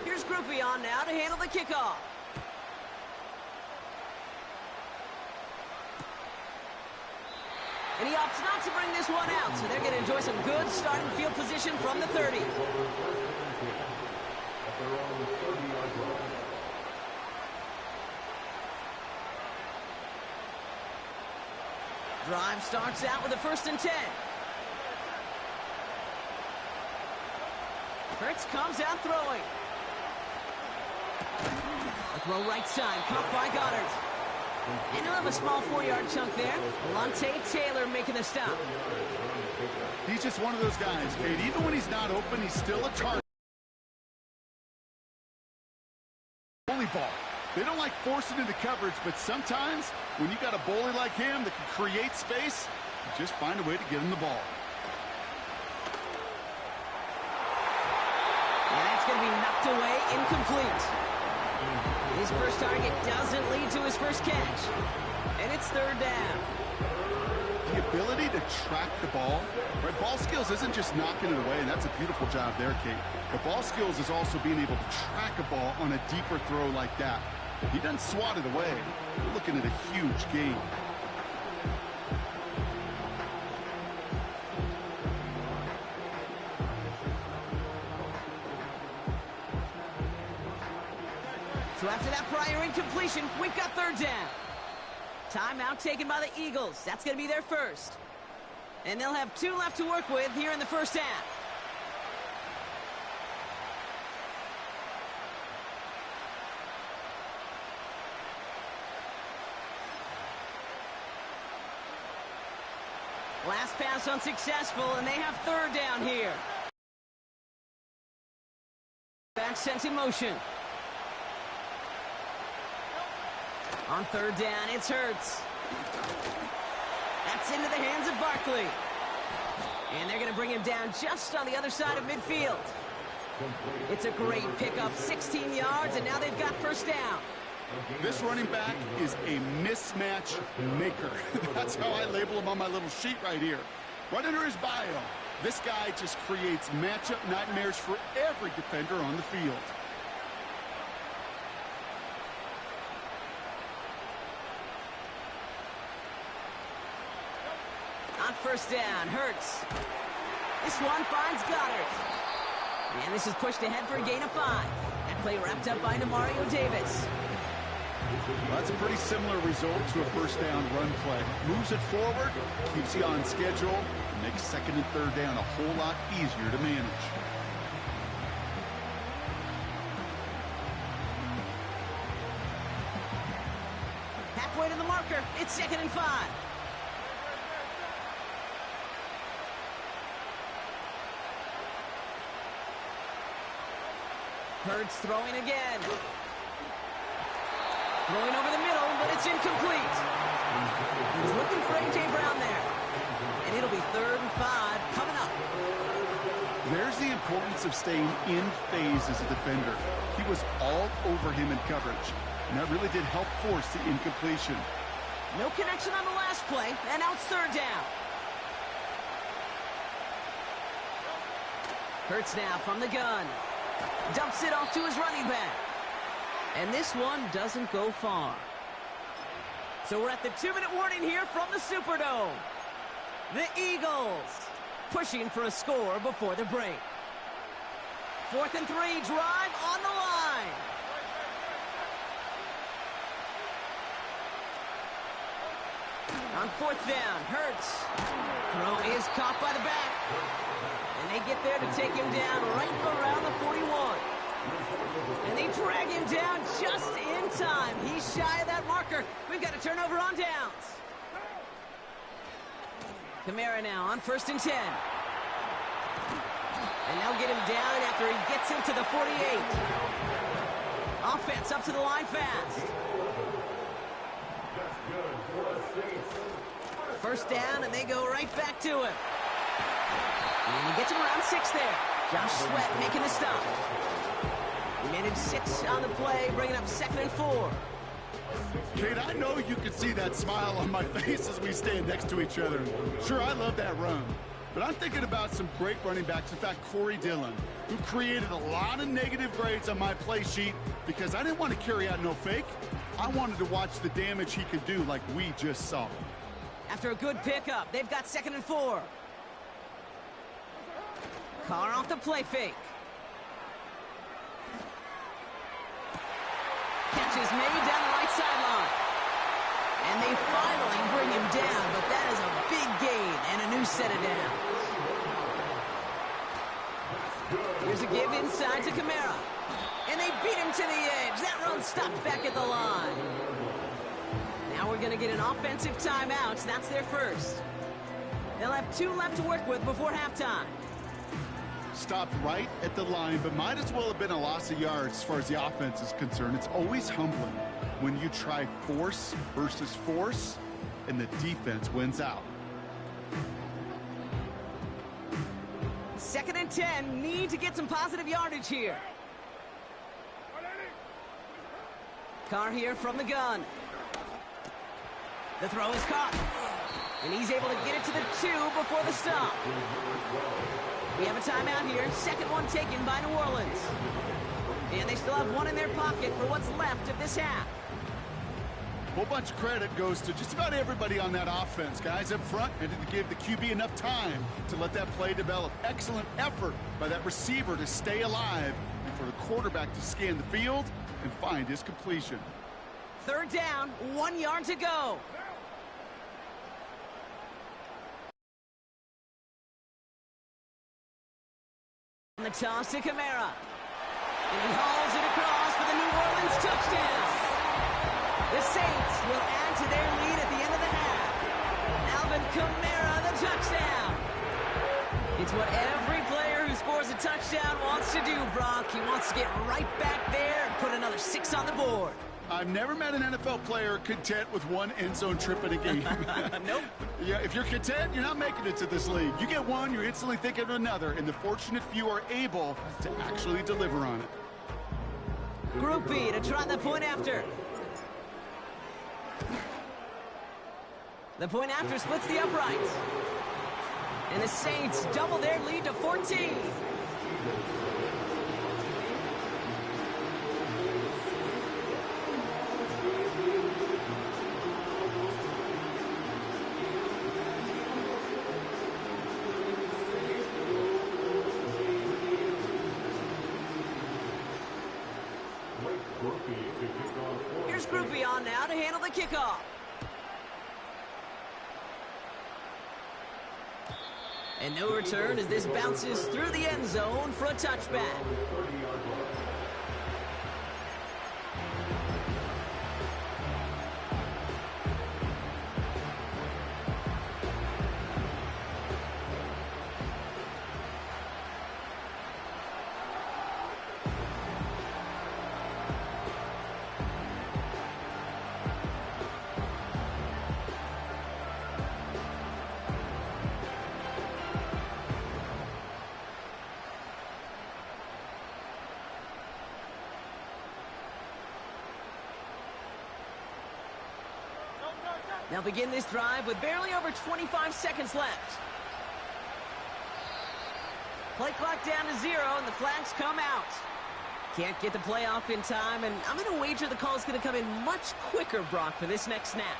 Here's Groupie on now to handle the kickoff. And he opts not to bring this one out, so they're going to enjoy some good starting field position from the 30. Drive starts out with a 1st and 10. Hurts comes out throwing. A throw right side, caught by Goddard. And he'll have a small 4-yard chunk there. Lante Taylor making the stop. He's just one of those guys, Kate. Even when he's not open, he's still a target. Bully ball. They don't like forcing into coverage, but sometimes when you got a bully like him that can create space, you just find a way to get him the ball. And that's going to be knocked away, incomplete. His first target doesn't lead to his first catch. And it's 3rd down. The ability to track the ball, right? Ball skills isn't just knocking it away, and that's a beautiful job there, Kate. But ball skills is also being able to track a ball on a deeper throw like that. He doesn't swat it away. We're looking at a huge gain. So after that prior incompletion, we've got 3rd down. Timeout taken by the Eagles. That's going to be their first. And they'll have 2 left to work with here in the first half. Last pass unsuccessful, and they have 3rd down here. Back sent in motion. On 3rd down, it's Hurts. That's into the hands of Barkley. And they're going to bring him down just on the other side of midfield. It's a great pickup, 16 yards, and now they've got 1st down. This running back is a mismatch maker. That's how I label him on my little sheet right here. Right under his bio, this guy just creates matchup nightmares for every defender on the field. On 1st down, Hurts. This one finds Goddard. And this is pushed ahead for a gain of 5. That play wrapped up by Demario Davis. Well, that's a pretty similar result to a 1st down run play. Moves it forward, keeps you on schedule, and makes 2nd and 3rd down a whole lot easier to manage. Halfway to the marker, it's 2nd and 5. Hurts throwing again. Throwing over the middle, but it's incomplete. He's looking for A.J. Brown there. And it'll be 3rd and 5 coming up. There's the importance of staying in phase as a defender. He was all over him in coverage, and that really did help force the incompletion. No connection on the last play, and now it's 3rd down. Hurts now from the gun. Dumps it off to his running back. And this one doesn't go far. So we're at the 2-minute warning here from the Superdome. The Eagles pushing for a score before the break. 4th and 3, drive on the line. On 4th down, Hurts. Throw is caught by the back. And they get there to take him down right around the 41. And they drag him down just in time. He's shy of that marker. We've got a turnover on downs. Kamara now on 1st and 10. And they'll get him down after he gets into the 48. Offense up to the line fast. 1st down, and they go right back to him. And he gets him around 6 there. Josh Sweat making the stop. He managed 6 on the play, bringing up 2nd and 4. Kate, I know you can see that smile on my face as we stand next to each other. Sure, I love that run. But I'm thinking about some great running backs. In fact, Corey Dillon, who created a lot of negative grades on my play sheet because I didn't want to carry out no fake. I wanted to watch the damage he could do like we just saw. After a good pickup, they've got 2nd and 4. Carr off the play fake. Catch is made down the right sideline. And they finally bring him down, but that is a big gain and a new set of downs. Here's a give inside to Kamara. And they beat him to the edge. That run stopped back at the line. Now we're going to get an offensive timeout. That's their first. They'll have 2 left to work with before halftime. Stopped right at the line, but might as well have been a loss of yards as far as the offense is concerned. It's always humbling when you try force versus force, and the defense wins out. 2nd and 10, need to get some positive yardage here. Carr here from the gun. The throw is caught. And he's able to get it to the 2 before the stop. We have a timeout here. 2nd one taken by New Orleans. And they still have 1 in their pocket for what's left of this half. A whole bunch of credit goes to just about everybody on that offense. Guys up front needed to give the QB enough time to let that play develop. Excellent effort by that receiver to stay alive and for the quarterback to scan the field and find his completion. 3rd down, 1 yard to go. On the toss to Kamara. And he hauls it across for the New Orleans touchdown. The Saints will add to their lead at the end of the half. Alvin Kamara, the touchdown. It's what every player who scores a touchdown wants to do, Brock. He wants to get right back there and put another 6 on the board. I've never met an NFL player content with 1 end zone trip in a game. Nope. Yeah, if you're content, you're not making it to this league. You get 1, you're instantly thinking of another, and the fortunate few are able to actually deliver on it. Group B to try the point after. The point after splits the uprights. And the Saints double their lead to 14. Here's Group B on now to handle the kickoff. And no return as this bounces through the end zone for a touchback. They'll begin this drive with barely over 25 seconds left. Play clock down to 0, and the flags come out. Can't get the play off in time, and I'm going to wager the call is going to come in much quicker, Brock, for this next snap.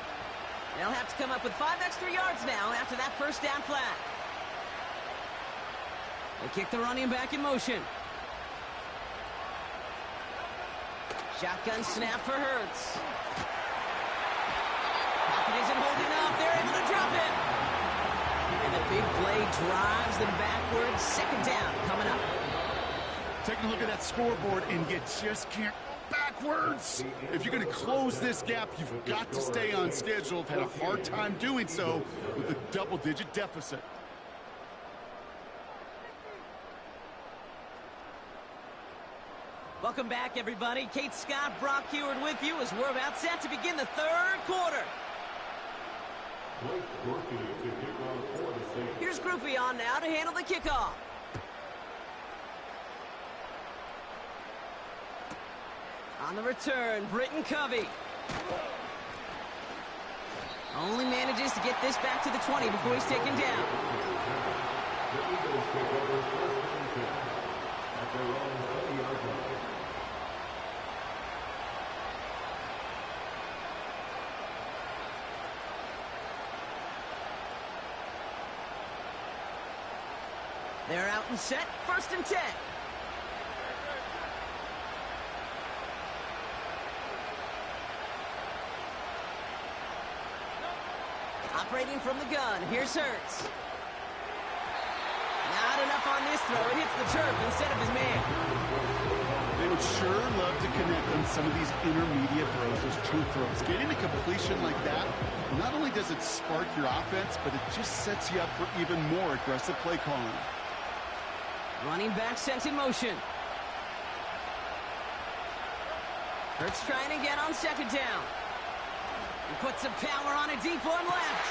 They'll have to come up with 5 extra yards now after that first down flag. They kick the running back in motion. Shotgun snap for Hurts. Pocket isn't holding up. They're able to drop it. And the big play drives them backwards. 2nd down coming up. Taking a look at that scoreboard, and you just can't go backwards. If you're going to close this gap, you've got to stay on schedule. I've had a hard time doing so with a double-digit deficit. Welcome back, everybody. Kate Scott, Brock Heward with you as we're about set to begin the 3rd quarter. Here's Group B on now to handle the kickoff. On the return, Britton Covey. Only manages to get this back to the 20 before he's taken down. They're out and set, 1st and 10. Operating from the gun, here's Hurts. Not enough on this throw, it hits the turf instead of his man. They would sure love to connect on some of these intermediate throws, those true throws. Getting a completion like that, not only does it spark your offense, but it just sets you up for even more aggressive play calling. Running back sent in motion. Hurts trying again on 2nd down. He puts some power on a deep one left.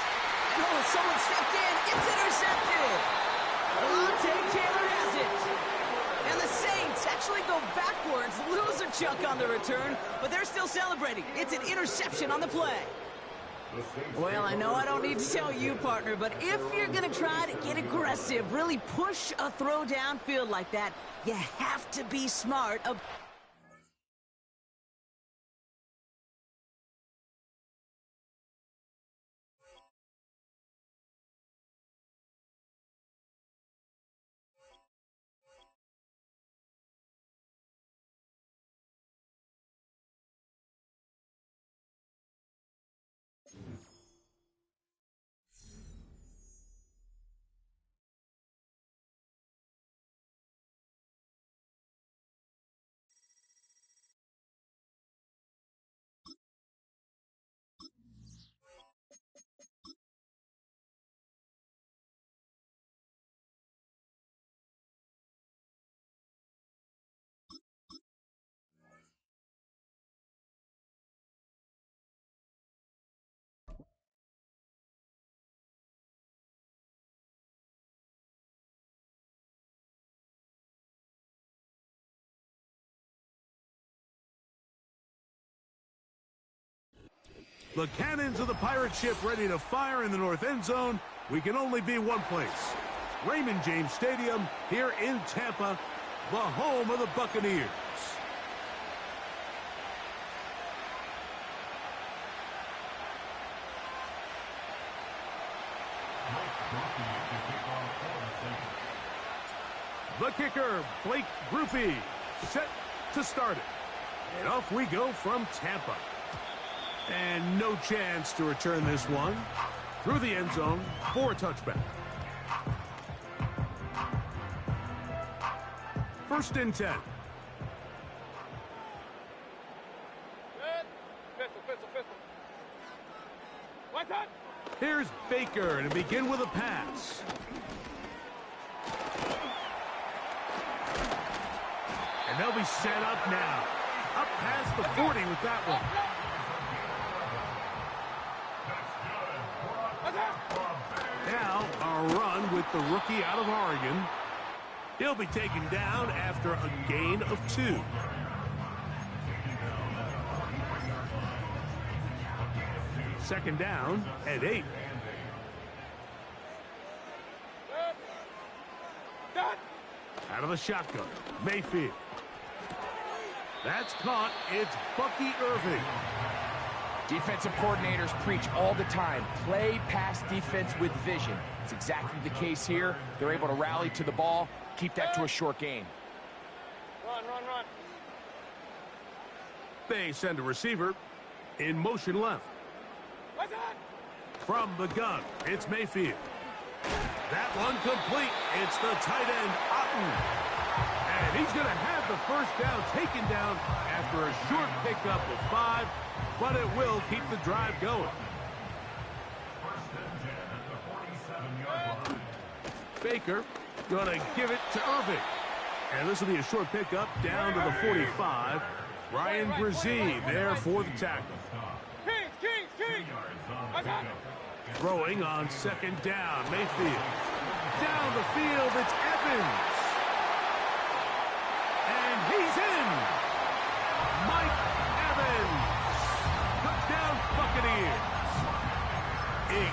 And oh, someone stepped in. It's intercepted. Lante Taylor has it. And the Saints actually go backwards, lose a chunk on the return, but they're still celebrating. It's an interception on the play. Well, I know I don't need to tell you, partner, but if you're going to try to get aggressive, really push a throw downfield like that, you have to be smart. The cannons of the pirate ship ready to fire in the north end zone. We can only be one place. Raymond James Stadium here in Tampa, the home of the Buccaneers. The kicker, Blake Grupe, set to start it. And off we go from Tampa. And no chance to return this one through the end zone for a touchback. 1st and 10. Here's Baker to begin with a pass. And they'll be set up now. Up past the 40 with that one. Now, a run with the rookie out of Oregon. He'll be taken down after a gain of 2. Second down at 8. Out of the shotgun, Mayfield. That's caught. It's Bucky Irving. Defensive coordinators preach all the time, play pass defense with vision. It's exactly the case here. They're able to rally to the ball, keep that to a short gain. Run. They send a receiver in motion left. From the gun, it's Mayfield. That one complete. It's the tight end, Otten. And he's going to have the first down taken down after a short pickup of 5, but it will keep the drive going. Baker going to give it to Irving. And this will be a short pickup down to the 45. Ryan Brzee there for the tackle. Kings. Throwing on second down, Mayfield. Down the field, it's Evans. And he's in. Mike Evans. Touchdown Buccaneers.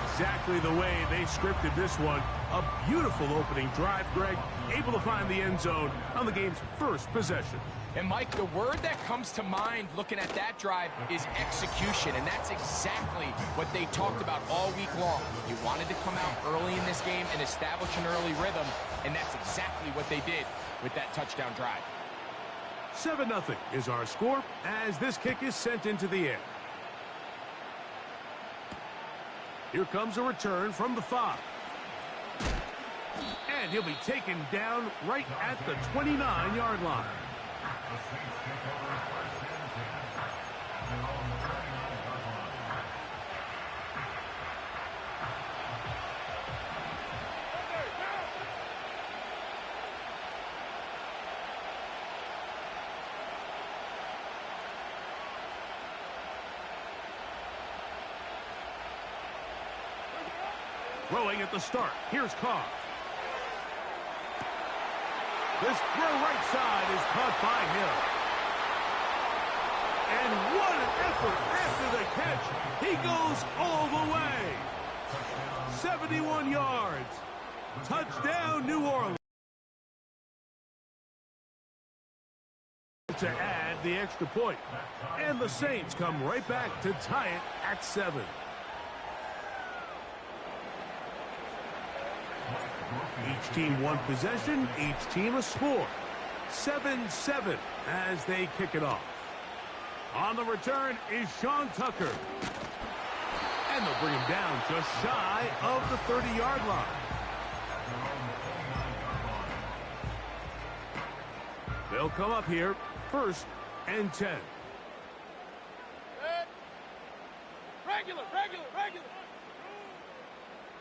Exactly exactly the way they scripted this one. A beautiful opening drive, Greg, able to find the end zone on the game's first possession. And, Mike, the word that comes to mind looking at that drive is execution, and that's exactly what they talked about all week long. You wanted to come out early in this game and establish an early rhythm, and that's exactly what they did with that touchdown drive. 7-0 is our score as this kick is sent into the air. Here comes a return from the 5. And he'll be taken down right at the 29-yard line. Throwing at the start. Here's Carr. This throw right side is caught by Hill. And what an effort after the catch. He goes all the way. 71 yards. Touchdown, New Orleans. To add the extra point. And the Saints come right back to tie it at 7. Each team one possession, each team a score. 7-7 as they kick it off. On the return is Sean Tucker. And they'll bring him down just shy of the 30-yard line. They'll come up here, 1st and 10. Regular.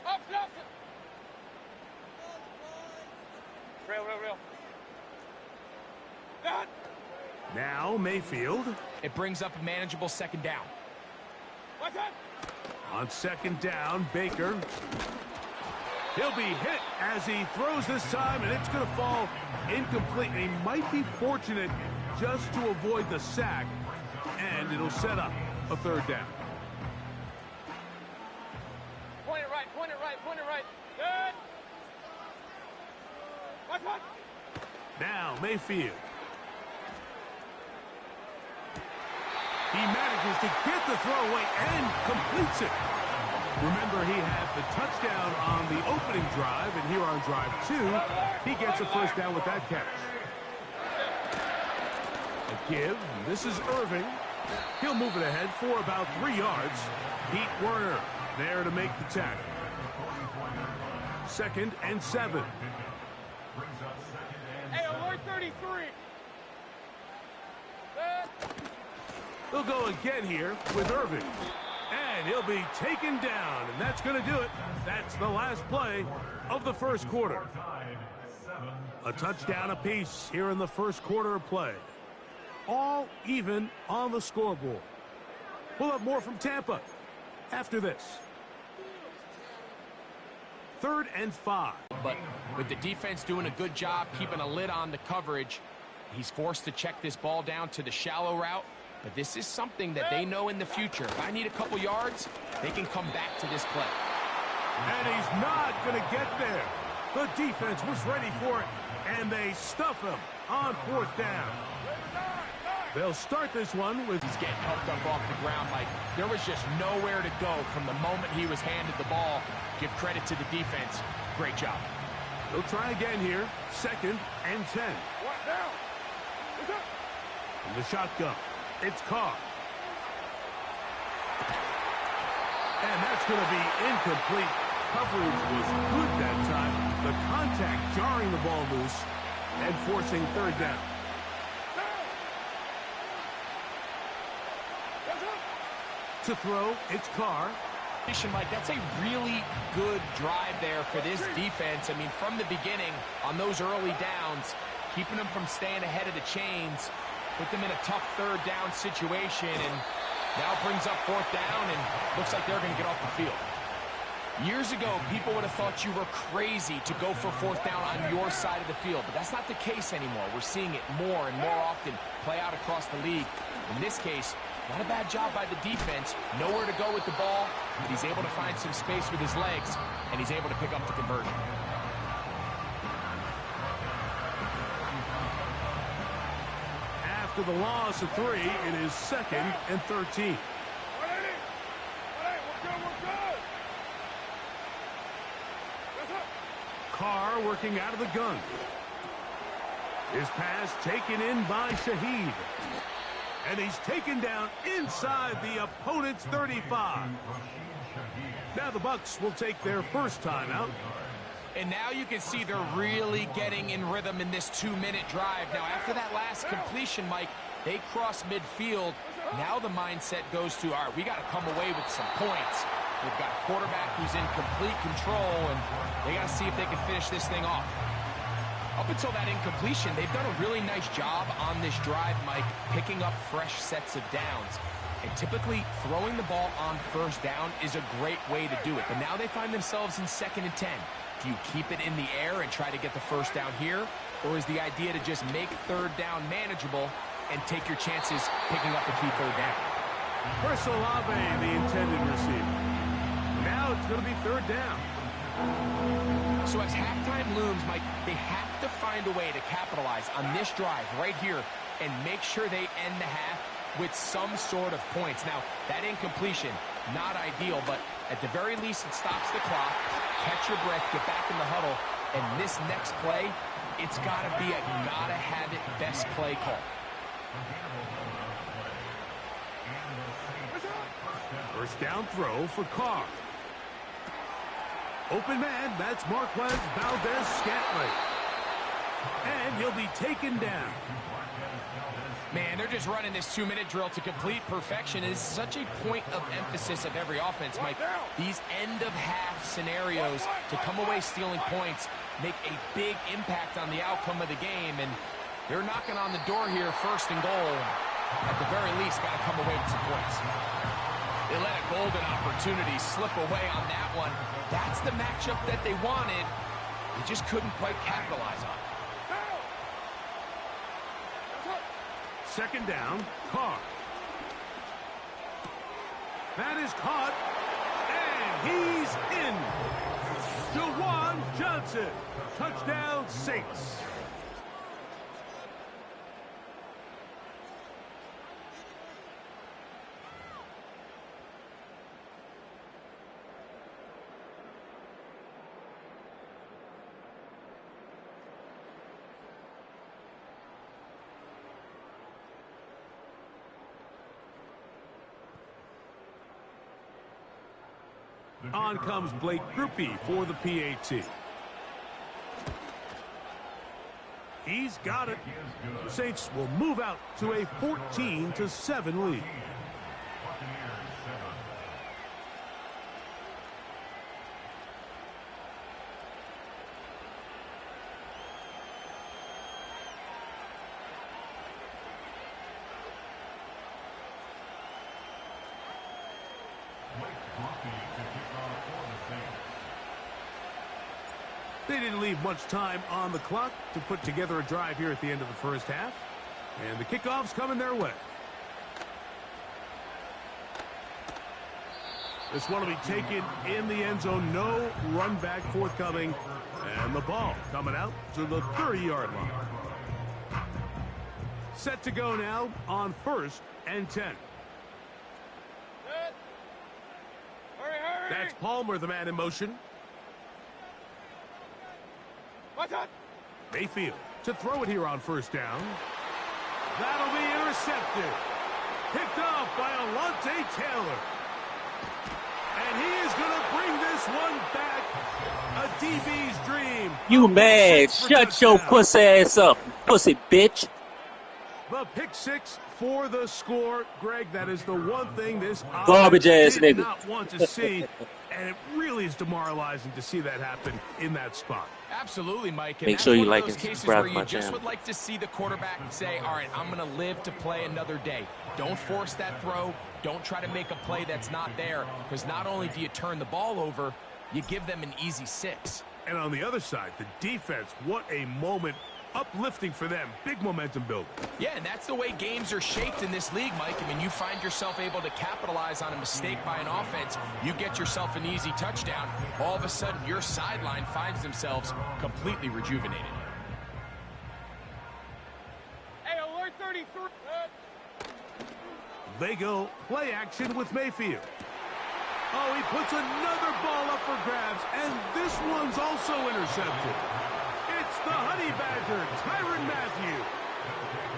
Option. Real. Done. Now Mayfield. It brings up a manageable 2nd down. What's that? On 2nd down, Baker. He'll be hit as he throws this time, and it's going to fall incomplete. And he might be fortunate just to avoid the sack, and it'll set up a 3rd down. Point it right. Good. What's that? Now Mayfield. He manages to get the throw away and completes it. Remember, he had the touchdown on the opening drive, and here on drive 2, he gets a 1st down with that catch. A give. This is Irving. He'll move it ahead for about 3 yards. Pete Werner there to make the tackle. 2nd and 7. Hey, alert 33. They'll go again here with Irving. And he'll be taken down, and that's going to do it. That's the last play of the 1st quarter. A touchdown apiece here in the 1st quarter of play. All even on the scoreboard. We'll have more from Tampa after this. 3rd and 5. But with the defense doing a good job keeping a lid on the coverage, he's forced to check this ball down to the shallow route. But this is something that they know in the future. If I need a couple yards, they can come back to this play. And he's not going to get there. The defense was ready for it, and they stuff him on 4th down. They'll start this one with... He's getting helped up off the ground. Like, there was just nowhere to go from the moment he was handed the ball. Give credit to the defense. Great job. They'll try again here. 2nd and 10. What now? What's up? From the shotgun, it's Carr. And that's going to be incomplete. Coverage was good that time. The contact jarring the ball loose and forcing 3rd down. To throw, it's Carr. Mike, that's a really good drive there for this defense. I mean, from the beginning, on those early downs, keeping them from staying ahead of the chains, put them in a tough 3rd down situation, and now brings up 4th down, and looks like they're going to get off the field. Years ago, people would have thought you were crazy to go for 4th down on your side of the field, but that's not the case anymore. We're seeing it more and more often play out across the league. In this case, Not a bad job by the defense. Nowhere to go with the ball, but he's able to find some space with his legs, and he's able to pick up the conversion. After the loss of 3, it is 2nd and 13. Carr working out of the gun. His pass taken in by Shaheed. And he's taken down inside the opponent's 35. Now the Bucs will take their first timeout. And now you can see they're really getting in rhythm in this 2-minute drive. Now, after that last completion, Mike, they cross midfield. Now the mindset goes to, all right, we got to come away with some points. They've got a quarterback who's in complete control, and they got to see if they can finish this thing off. Up until that incompletion, they've done a really nice job on this drive, Mike, picking up fresh sets of downs. And typically, throwing the ball on first down is a great way to do it. But now they find themselves in 2nd and 10. Do you keep it in the air and try to get the first down here? Or is the idea to just make 3rd down manageable and take your chances picking up a key 3rd down? Chris Olave, the intended receiver. Now it's going to be 3rd down. So as halftime looms, Mike, they have to find a way to capitalize on this drive right here and make sure they end the half with some sort of points. Now, that incompletion, not ideal, but at the very least it stops the clock. Catch your breath, get back in the huddle, and this next play, it's got to be a gotta-have-it best play call. First down throw for Carr. Open man, that's Marquez Valdez-Scantling. And he'll be taken down. Man, they're just running this 2-minute drill to complete perfection. It is such a point of emphasis of every offense, Mike. These end-of-half scenarios to come away stealing points make a big impact on the outcome of the game. And they're knocking on the door here, 1st and goal. At the very least, got to come away with some points. They let a golden opportunity slip away on that one. That's the matchup that they wanted. They just couldn't quite capitalize on it. 2nd down, Carr. That is caught, and he's in. Jawan Johnson, touchdown Saints. On comes Blake Grupe for the PAT. He's got it. The Saints will move out to a 14-7 lead. They didn't leave much time on the clock to put together a drive here at the end of the first half. And the kickoff's coming their way. This one will be taken in the end zone. No run back forthcoming. And the ball coming out to the 30-yard line. Set to go now on 1st and 10. That's Palmer, the man in motion. What's up? Mayfield to throw it here on 1st down. That'll be intercepted. Picked off by Alontae Taylor. And he is going to bring this one back. A DB's dream. You mad? Shut your pussy ass up, pussy bitch. The pick 6 for the score. Greg, that is the one thing this garbage ass did nigga not want to see. And it really is demoralizing to see that happen in that spot. Absolutely, Mike. And make that's sure you one of like those and cases subscribe where to my you just channel. would like to see the quarterback say, all right, I'm going to live to play another day. Don't force that throw. Don't try to make a play that's not there, because not only do you turn the ball over, you give them an easy 6. And on the other side, the defense, what a moment Uplifting for them. Big momentum builder. Yeah, and that's the way games are shaped in this league, Mike. I mean, you find yourself able to capitalize on a mistake by an offense. You get yourself an easy touchdown. All of a sudden, your sideline finds themselves completely rejuvenated. Hey, alert 33. They go play action with Mayfield. Oh, he puts another ball up for grabs, and this one's also intercepted. It's the Honey Badger, Tyrann Mathieu.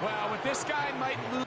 Well, with this guy might lose.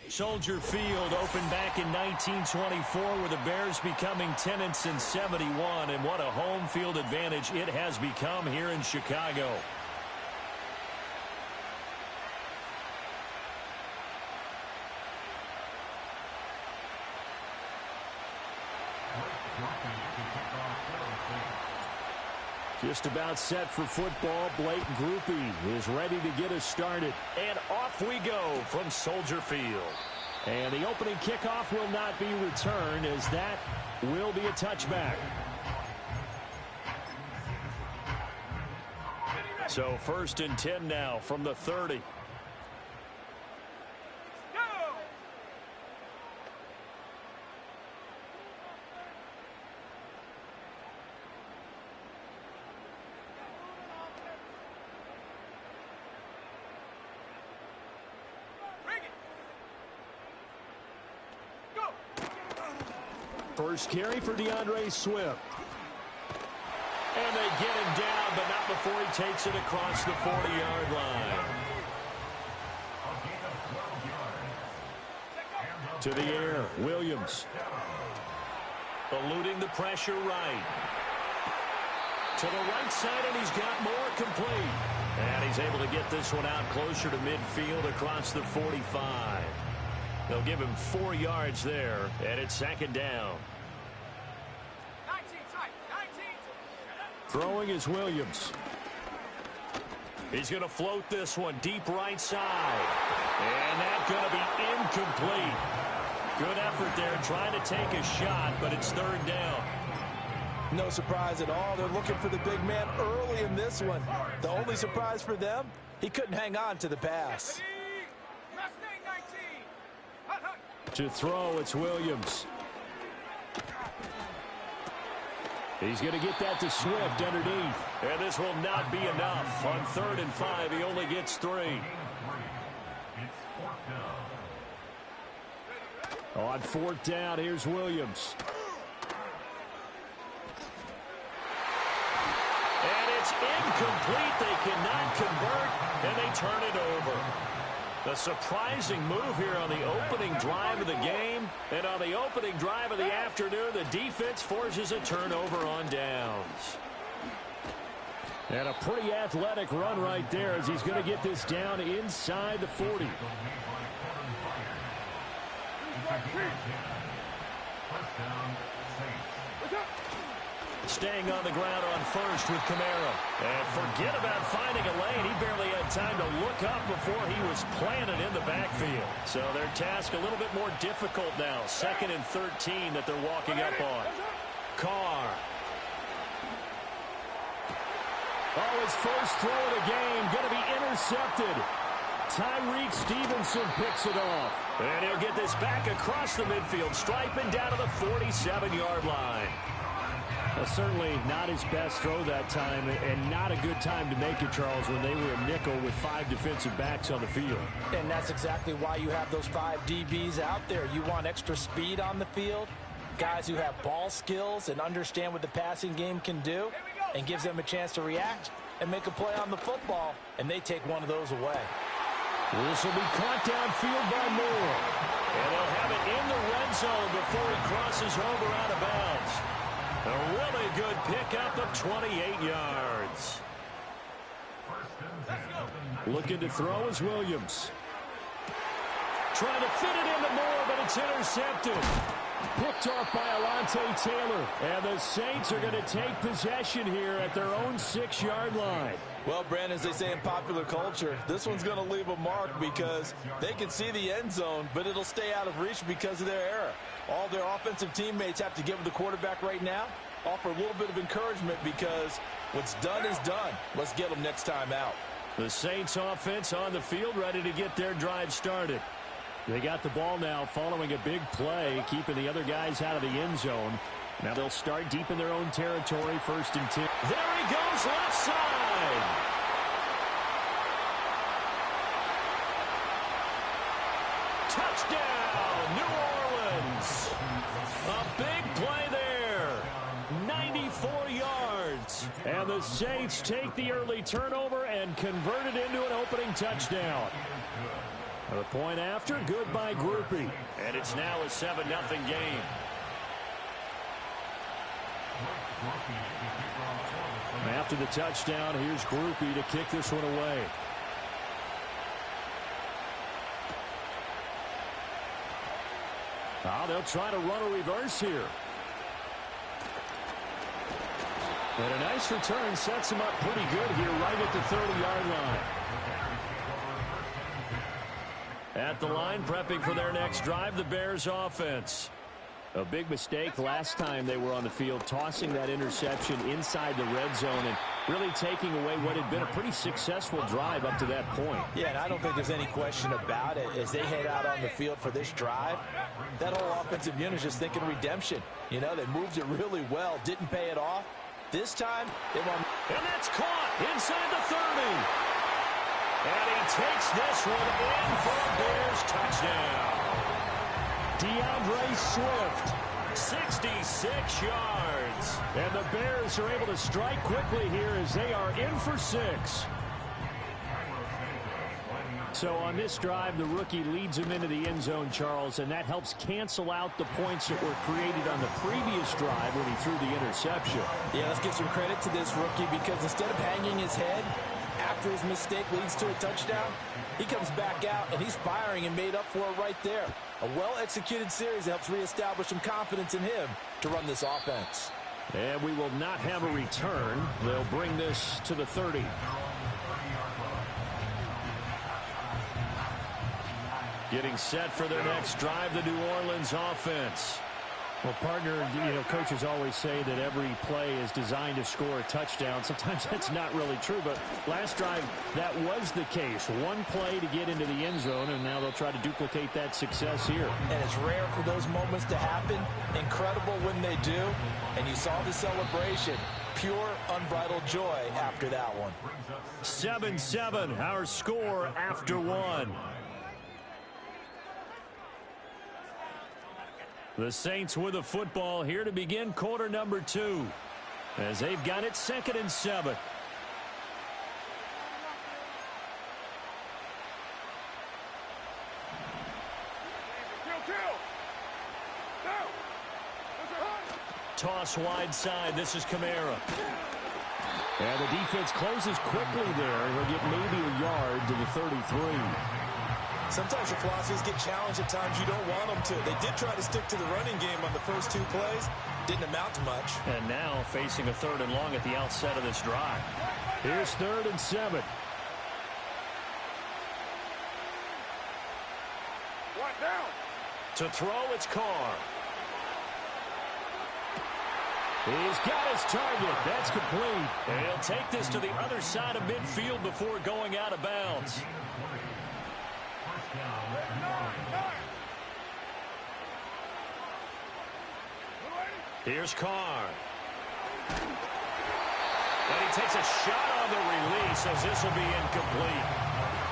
Soldier Field opened back in 1924 with the Bears becoming tenants in 71, and what a home field advantage it has become here in Chicago. Just about set for football. Blake Groupie is ready to get us started. And off we go from Soldier Field. And the opening kickoff will not be returned, as that will be a touchback. So 1st and 10 now from the 30. First carry for DeAndre Swift. And they get him down, but not before he takes it across the 40-yard line. To the air, Williams. Eluding the pressure right. To the right side, and he's got more complete. And he's able to get this one out closer to midfield across the 45. They'll give him 4 yards there, and it's 2nd down. 19, tight, 19. Throwing is Williams. He's going to float this one deep right side. And that's going to be incomplete. Good effort there trying to take a shot, but it's 3rd down. No surprise at all. They're looking for the big man early in this one. The only surprise for them, he couldn't hang on to the pass. To throw, it's Williams. He's going to get that to Swift underneath. And this will not be enough. On 3rd and 5, he only gets 3. On 4th down, here's Williams. And it's incomplete. They cannot convert, and they turn it over. The surprising move here on the opening drive of the game. And on the opening drive of the afternoon, the defense forces a turnover on downs. And a pretty athletic run right there as he's going to get this down inside the 40. Staying on the ground on first with Kamara. And forget about finding a lane. He barely had time to look up before he was planted in the backfield. So their task a little bit more difficult now. 2nd and 13 that they're walking up on. Carr. Oh, his first throw of the game going to be intercepted. Tyreek Stevenson picks it off. And he'll get this back across the midfield stripe and down to the 47-yard line. Certainly not his best throw that time, and not a good time to make it, Charles, when they were a nickel with 5 defensive backs on the field. And that's exactly why you have those 5 DBs out there. You want extra speed on the field, guys who have ball skills and understand what the passing game can do, and gives them a chance to react and make a play on the football, and they take one of those away. This will be caught downfield by Moore. And they'll have it in the red zone before he crosses over out of bounds. A really good pickup of 28 yards. Looking to throw is Williams. Trying to fit it into Moore, but it's intercepted. Picked off by Alontae Taylor. And the Saints are going to take possession here at their own 6-yard line. Well, Brandon, as they say in popular culture, this one's going to leave a mark because they can see the end zone, but it'll stay out of reach because of their error. All their offensive teammates have to give the quarterback right now, offer a little bit of encouragement because what's done is done. Let's get them next time out. The Saints offense on the field ready to get their drive started. They got the ball now following a big play, keeping the other guys out of the end zone. Now they'll start deep in their own territory, 1st and 10. There he goes, left side. Touchdown, New Orleans. A big play there. 94 yards. And the Saints take the early turnover and convert it into an opening touchdown. A point after, good by Groupie. And it's now a 7-0 game. After the touchdown, here's Groupie to kick this one away. Now they'll try to run a reverse here. And a nice return sets him up pretty good here right at the 30-yard line. At the line, prepping for their next drive, the Bears offense. A big mistake last time they were on the field, tossing that interception inside the red zone and really taking away what had been a pretty successful drive up to that point. Yeah, and I don't think there's any question about it. As they head out on the field for this drive, that whole offensive unit is just thinking redemption. You know, they moved it really well, didn't pay it off. This time, they won. And that's caught inside the 30. And he takes this one in for a Bears touchdown. DeAndre Swift, 66 yards. And the Bears are able to strike quickly here as they are in for 6. So on this drive, the rookie leads him into the end zone, Charles, and that helps cancel out the points that were created on the previous drive when he threw the interception. Yeah, let's give some credit to this rookie because instead of hanging his head after his mistake leads to a touchdown, he comes back out and he's firing and made up for it right there. A well-executed series helps reestablish some confidence in him to run this offense. And we will not have a return. They'll bring this to the 30. Getting set for their next drive, the New Orleans offense. Well, partner, you know, coaches always say that every play is designed to score a touchdown. Sometimes that's not really true, but last drive, that was the case. One play to get into the end zone, and now they'll try to duplicate that success here. And it's rare for those moments to happen. Incredible when they do. And you saw the celebration. Pure, unbridled joy after that one. 7-7, our score after one. The Saints with the football here to begin quarter number 2. As they've got it 2nd and 7. Toss wide side. This is Kamara. And the defense closes quickly there. He'll get maybe a yard to the 33. Sometimes your philosophies get challenged at times you don't want them to. They did try to stick to the running game on the first 2 plays. Didn't amount to much. And now facing a 3rd and long at the outset of this drive. Here's 3rd and 7. One down. To throw, it's Carr. He's got his target. That's complete. And he'll take this to the other side of midfield before going out of bounds. Here's Carr. And he takes a shot on the release as this will be incomplete.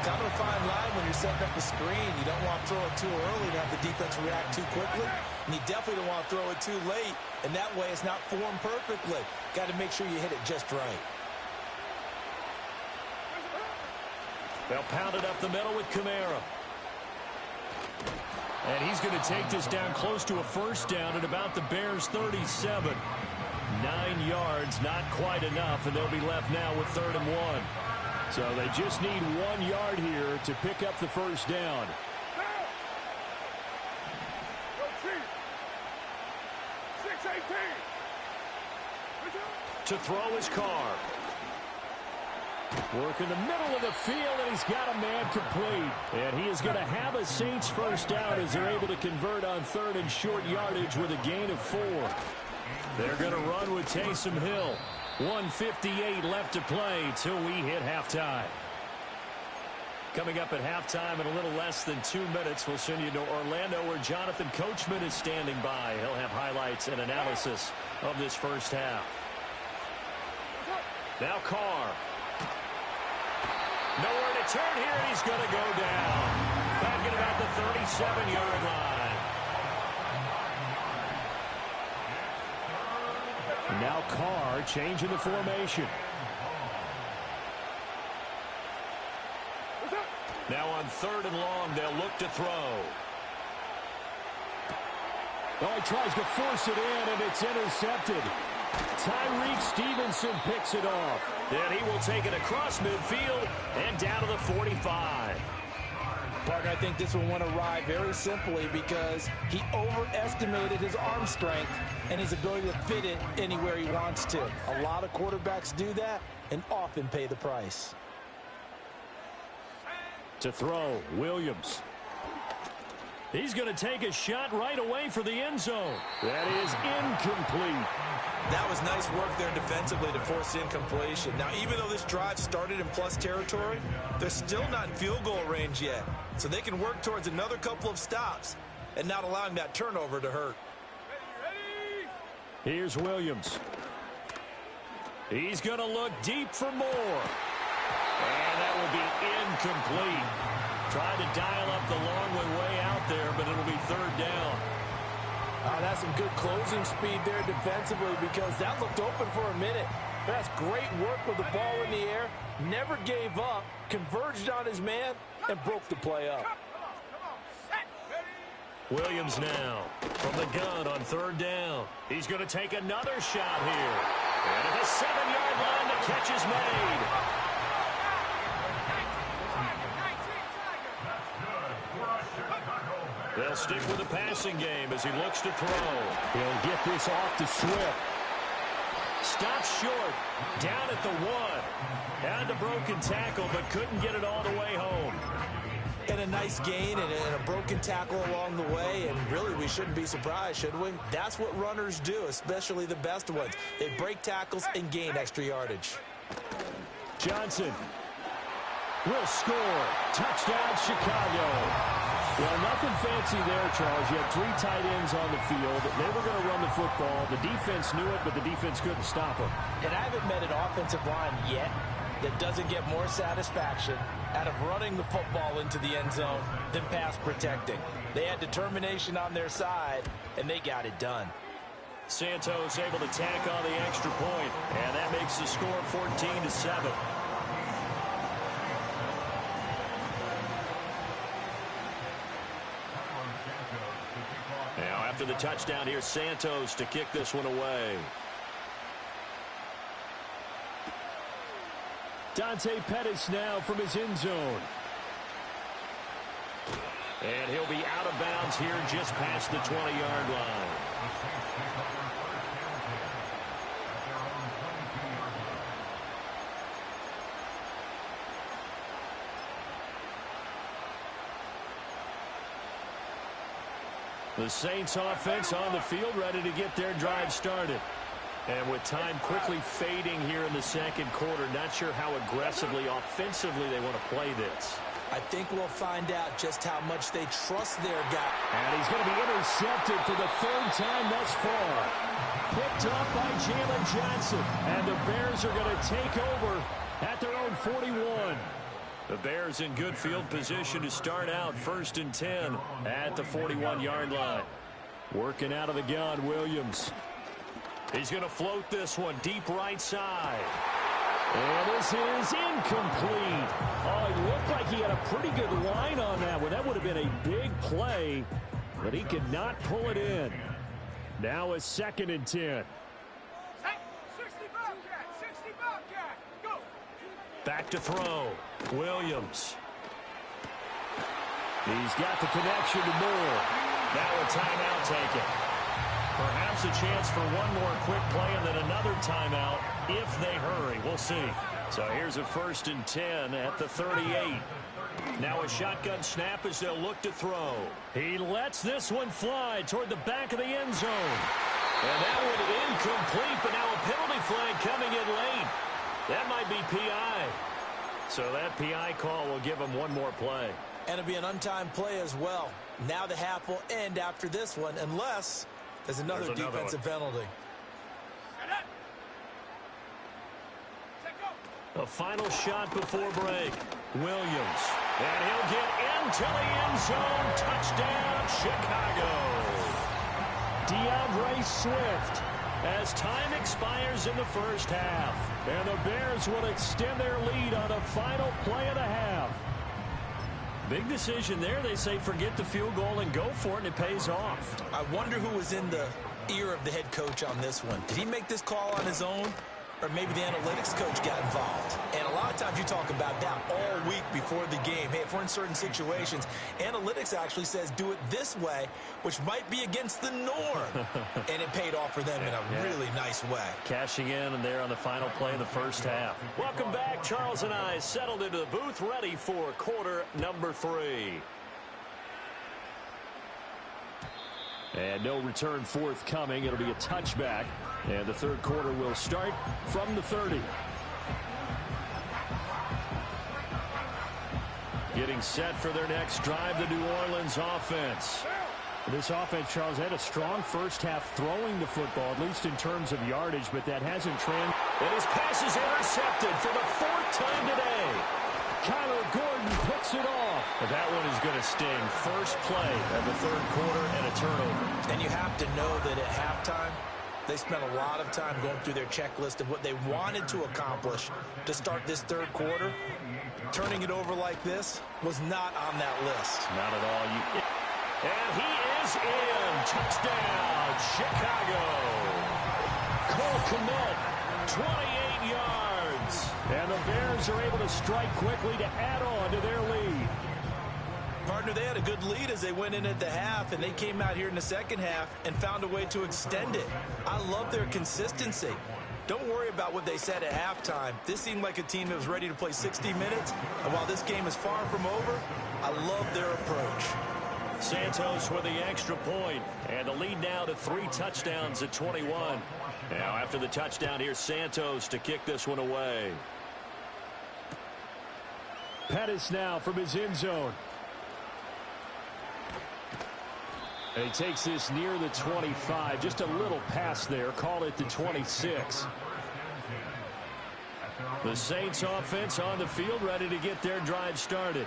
Kind of a fine line when you're setting up a screen. You don't want to throw it too early to have the defense react too quickly. And you definitely don't want to throw it too late. And that way it's not formed perfectly. Got to make sure you hit it just right. They'll pound it up the middle with Kamara. And he's going to take this down close to a 1st down at about the Bears' 37. 9 yards, not quite enough, and they'll be left now with 3rd and 1. So they just need 1 yard here to pick up the 1st down. To throw his Carr. Work in the middle of the field, and he's got a man complete. And he is going to have a Saints 1st down as they're able to convert on 3rd and short yardage with a gain of 4. They're going to run with Taysom Hill. 1:58 left to play till we hit halftime. Coming up at halftime in a little less than 2 minutes, we'll send you to Orlando where Jonathan Coachman is standing by. He'll have highlights and analysis of this 1st half. Now Carr. Nowhere to turn here, and he's going to go down. Back at about the 37-yard line. Now Carr changing the formation. Now on 3rd and long, they'll look to throw. Oh, he tries to force it in, and it's intercepted. Tyreek Stevenson picks it off. And he will take it across midfield and down to the 45. Partner, I think this will want to ride very simply because he overestimated his arm strength and his ability to fit it anywhere he wants to. A lot of quarterbacks do that and often pay the price. To throw, Williams. He's going to take a shot right away for the end zone. That is incomplete. That was nice work there defensively to force incompletion. Now, even though this drive started in plus territory, they're still not in field goal range yet. So they can work towards another couple of stops and not allowing that turnover to hurt. Here's Williams. He's going to look deep for more. And that will be incomplete. Tried to dial up the long way out there, but it'll be 3rd down. That's some good closing speed there defensively because that looked open for a minute. That's great work with the ball in the air. Never gave up, converged on his man, and broke the play up. Williams now from the gun on 3rd down. He's going to take another shot here. And at the 7-yard line, the catch is made. They'll stick with the passing game as he looks to throw. He'll get this off to Swift. Stops short. Down at the 1. Had the broken tackle, but couldn't get it all the way home. And a nice gain and a broken tackle along the way. And really, we shouldn't be surprised, should we? That's what runners do, especially the best ones. They break tackles and gain extra yardage. Johnson will score. Touchdown, Chicago. Well, nothing fancy there, Charles. You had 3 tight ends on the field. They were going to run the football. The defense knew it, but the defense couldn't stop them. And I haven't met an offensive line yet that doesn't get more satisfaction out of running the football into the end zone than pass protecting. They had determination on their side, and they got it done. Santos able to tack on the extra point, and that makes the score 14-7. Now after the touchdown, here's Santos to kick this one away. Dante Pettis now from his end zone. And he'll be out of bounds here just past the 20-yard line. The Saints offense on the field, ready to get their drive started. And with time quickly fading here in the second quarter, not sure how aggressively, offensively they want to play this. I think we'll find out just how much they trust their guy. And he's going to be intercepted for the third time thus far. Picked up by Jalen Johnson. And the Bears are going to take over at their own 41. The Bears in good field position to start out 1st and 10 at the 41-yard line. Working out of the gun, Williams. He's going to float this one deep right side. And this is incomplete. Oh, it looked like he had a pretty good line on that one. That would have been a big play, but he could not pull it in. Now a 2nd and 10. Hey, 60 Bobcat, 60 Bobcat, go! Back to throw. Williams. He's got the connection to Moore. Now a timeout taken. Perhaps a chance for one more quick play and then another timeout if they hurry. We'll see. So here's a 1st and 10 at the 38. Now a shotgun snap as they'll look to throw. He lets this one fly toward the back of the end zone. And that one incomplete, but now a penalty flag coming in late. That might be PI. So that PI call will give him one more play. And it'll be an untimed play as well. Now the half will end after this one, unless there's another defensive penalty. A final shot before break. Williams. And he'll get into the end zone. Touchdown, Chicago. DeAndre Swift. As time expires in the first half. And the Bears will extend their lead on a final play of the half. Big decision there. They say forget the field goal and go for it, and it pays off. I wonder who was in the ear of the head coach on this one. Did he make this call on his own? Or maybe the analytics coach got involved. And a lot of times you talk about that all week before the game. Hey, if we're in certain situations, analytics actually says do it this way, which might be against the norm. And it paid off for them in a really nice way. Cashing in and there on the final play of the first half. Welcome back. Charles and I settled into the booth, ready for quarter number 3. And no return forthcoming. It'll be a touchback. And the third quarter will start from the 30. Getting set for their next drive, the New Orleans offense. This offense, Charles, had a strong first half throwing the football, at least in terms of yardage, but that hasn't translated. And his pass is intercepted for the 4th time today. Kyler Gordon picks it off. But that one is going to sting. First play of the third quarter and a turnover. And you have to know that at halftime, they spent a lot of time going through their checklist of what they wanted to accomplish to start this third quarter. Turning it over like this was not on that list. Not at all. And he is in. Touchdown, Chicago. Cole Kmet, 28 yards. And the Bears are able to strike quickly to add on to their lead. Partner, they had a good lead as they went in at the half, and they came out here in the second half and found a way to extend it. I love their consistency. Don't worry about what they said at halftime. This seemed like a team that was ready to play 60 minutes, and while this game is far from over, I love their approach. Santos with the extra point, and the lead now to 3 touchdowns at 21. Now after the touchdown, here's Santos to kick this one away. Pettis now from his end zone. And he takes this near the 25. Just a little pass there. Call it the 26. The Saints offense on the field, ready to get their drive started.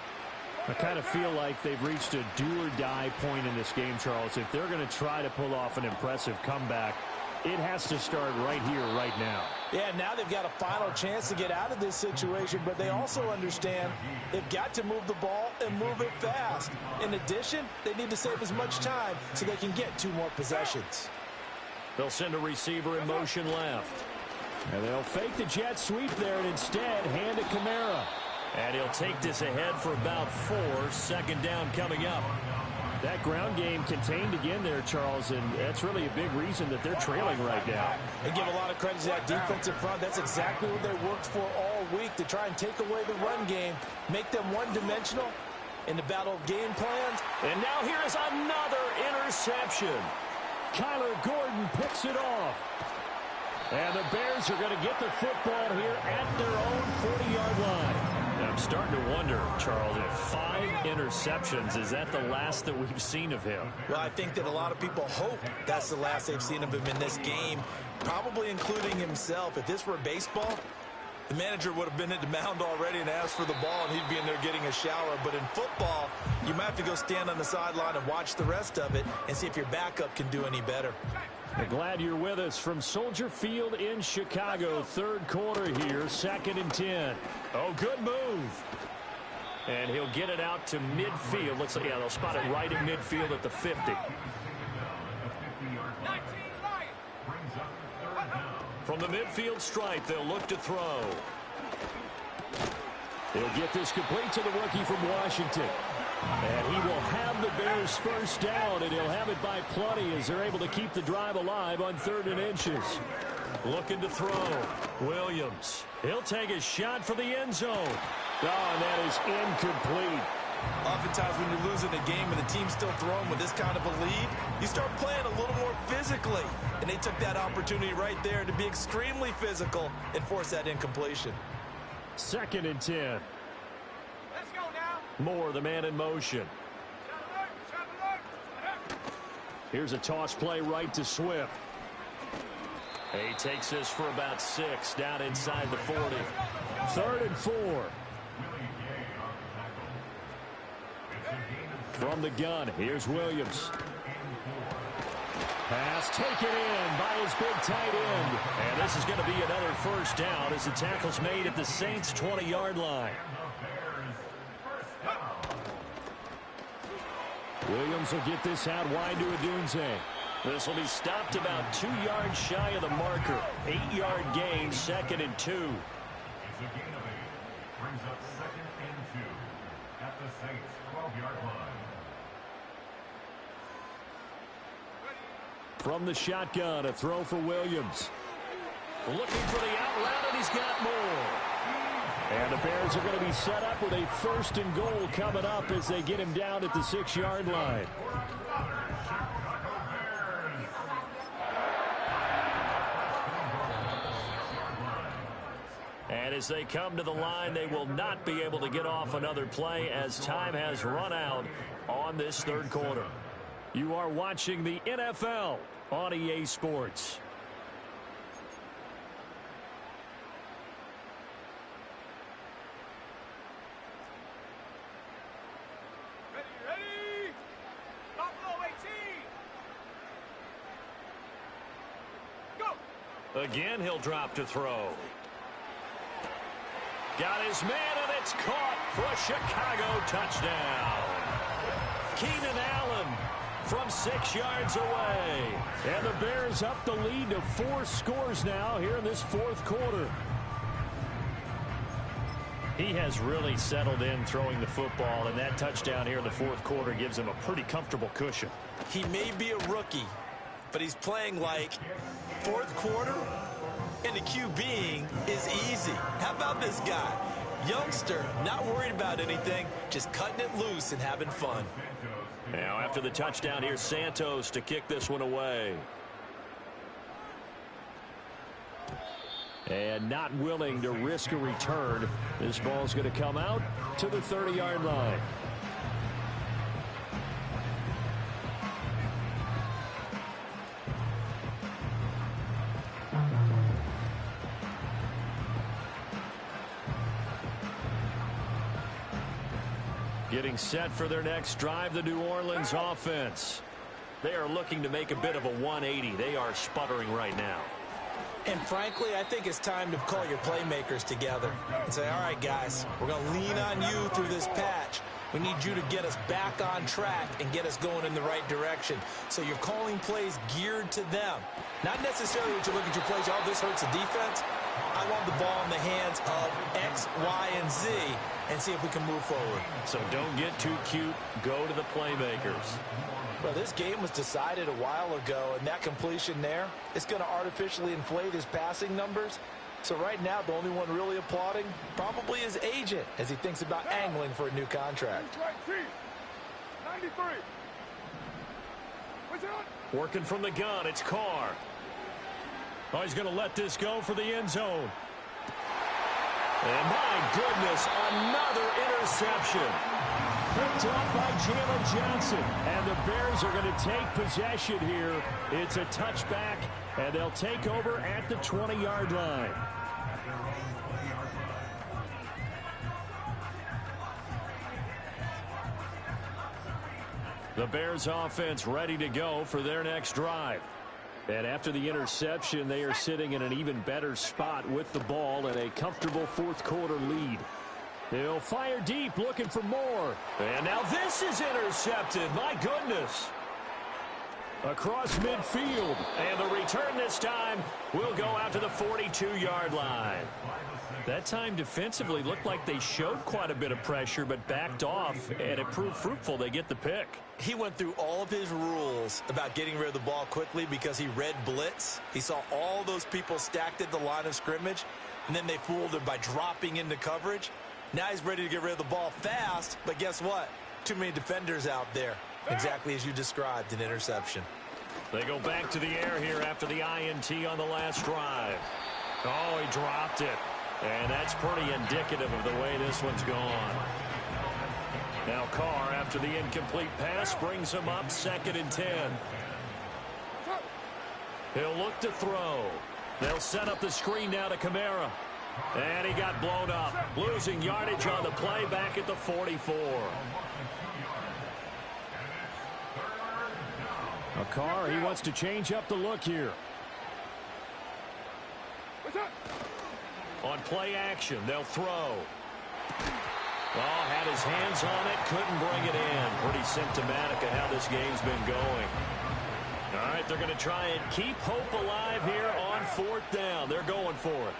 I kind of feel like they've reached a do-or-die point in this game, Charles. If they're going to try to pull off an impressive comeback, it has to start right here, right now. Yeah, now they've got a final chance to get out of this situation, but they also understand they've got to move the ball and move it fast. In addition, they need to save as much time so they can get 2 more possessions. They'll send a receiver in motion left. And they'll fake the jet sweep there and instead hand to Kamara. And he'll take this ahead for about 4. Second down coming up. That ground game contained again there, Charles, and that's really a big reason that they're trailing right now. They give a lot of credit to that defense in front. That's exactly what they worked for all week, to try and take away the run game, make them one-dimensional in the battle of game plans. And now here is another interception. Kyler Gordon picks it off. And the Bears are going to get the football here at their own 40-yard line. I'm starting to wonder, Charles, if 5 interceptions, is that the last that we've seen of him? Well, I think that a lot of people hope that's the last they've seen of him in this game, probably including himself. If this were baseball, the manager would have been at the mound already and asked for the ball, and he'd be in there getting a shower. But in football, you might have to go stand on the sideline and watch the rest of it and see if your backup can do any better. I'm glad you're with us from Soldier Field in Chicago. Third quarter here, 2nd and 10. Oh, good move. And he'll get it out to midfield. Looks like, yeah, they'll spot it right in midfield at the 50. From the midfield stripe, they'll look to throw. He'll get this complete to the rookie from Washington. And he will have the Bears first down, and he'll have it by plenty as they're able to keep the drive alive on 3rd and inches. Looking to throw. Williams. He'll take a shot for the end zone. Oh, and that is incomplete. Oftentimes when you're losing a game and the team's still throwing with this kind of a lead, you start playing a little more physically. And they took that opportunity right there to be extremely physical and force that incompletion. 2nd and 10. Let's go now. Moore, the man in motion. Here's a toss play right to Swift. He takes this for about 6 down inside the 40. 3rd and 4. From the gun, here's Williams. Pass taken in by his big tight end. And this is going to be another first down as the tackle's made at the Saints' 20-yard line. Williams will get this out wide to Odunze. This will be stopped about 2 yards shy of the marker. 8-yard gain, 2nd and 2. Brings up 2nd and 2 at the Saints' 12-yard line. From the shotgun, a throw for Williams. Looking for the out route, and he's got more. And the Bears are going to be set up with a 1st and goal coming up as they get him down at the 6-yard line. And as they come to the line, they will not be able to get off another play as time has run out on this 3rd quarter. You are watching the NFL on EA Sports. Ready? Buffalo 18. Go. Again, he'll drop to throw. Got his man, and it's caught for a Chicago touchdown. Keenan Allen from 6 yards away. And the Bears up the lead to 4 scores now here in this 4th quarter. He has really settled in throwing the football, and that touchdown here in the 4th quarter gives him a pretty comfortable cushion. He may be a rookie, but he's playing like 4th quarter, and the QBing is easy. How about this guy? Youngster, not worried about anything, just cutting it loose and having fun. Now after the touchdown, here's Santos to kick this one away. And not willing to risk a return. This ball's going to come out to the 30-yard line. Getting set for their next drive, the New Orleans offense. They are looking to make a bit of a 180. They are sputtering right now. And frankly, I think it's time to call your playmakers together and say, all right, guys, we're going to lean on you through this patch. We need you to get us back on track and get us going in the right direction. So you're calling plays geared to them. Not necessarily that you look at your plays, oh, this hurts the defense. I want the ball in the hands of X, Y, and Z and see if we can move forward. So don't get too cute. Go to the playmakers. Well, this game was decided a while ago, and that completion there, it's going to artificially inflate his passing numbers. So right now, the only one really applauding probably his agent as he thinks about angling for a new contract. 93. Working from the gun, it's Carr. Oh, he's going to let this go for the end zone. And my goodness, another interception. Picked off by Jalen Johnson. And the Bears are going to take possession here. It's a touchback, and they'll take over at the 20-yard line. The Bears offense ready to go for their next drive. And after the interception, they are sitting in an even better spot with the ball and a comfortable fourth-quarter lead. They'll fire deep, looking for more. And now this is intercepted. My goodness. Across midfield. And the return this time will go out to the 42-yard line. That time defensively looked like they showed quite a bit of pressure but backed off, and it proved fruitful. They get the pick. He went through all of his rules about getting rid of the ball quickly because he read blitz. He saw all those people stacked at the line of scrimmage, and then they fooled him by dropping into coverage. Now he's ready to get rid of the ball fast, but guess what? Too many defenders out there. Exactly as you described, an interception. They go back to the air here after the INT on the last drive. Oh, he dropped it. And that's pretty indicative of the way this one's gone. Now Carr, after the incomplete pass, brings him up 2nd and 10. He'll look to throw. They'll set up the screen now to Kamara. And he got blown up, losing yardage on the play back at the 44. Now Carr, he wants to change up the look here. On play action, they'll throw. Oh, had his hands on it, couldn't bring it in. Pretty symptomatic of how this game's been going. All right, they're going to try and keep hope alive here on 4th down. They're going for it.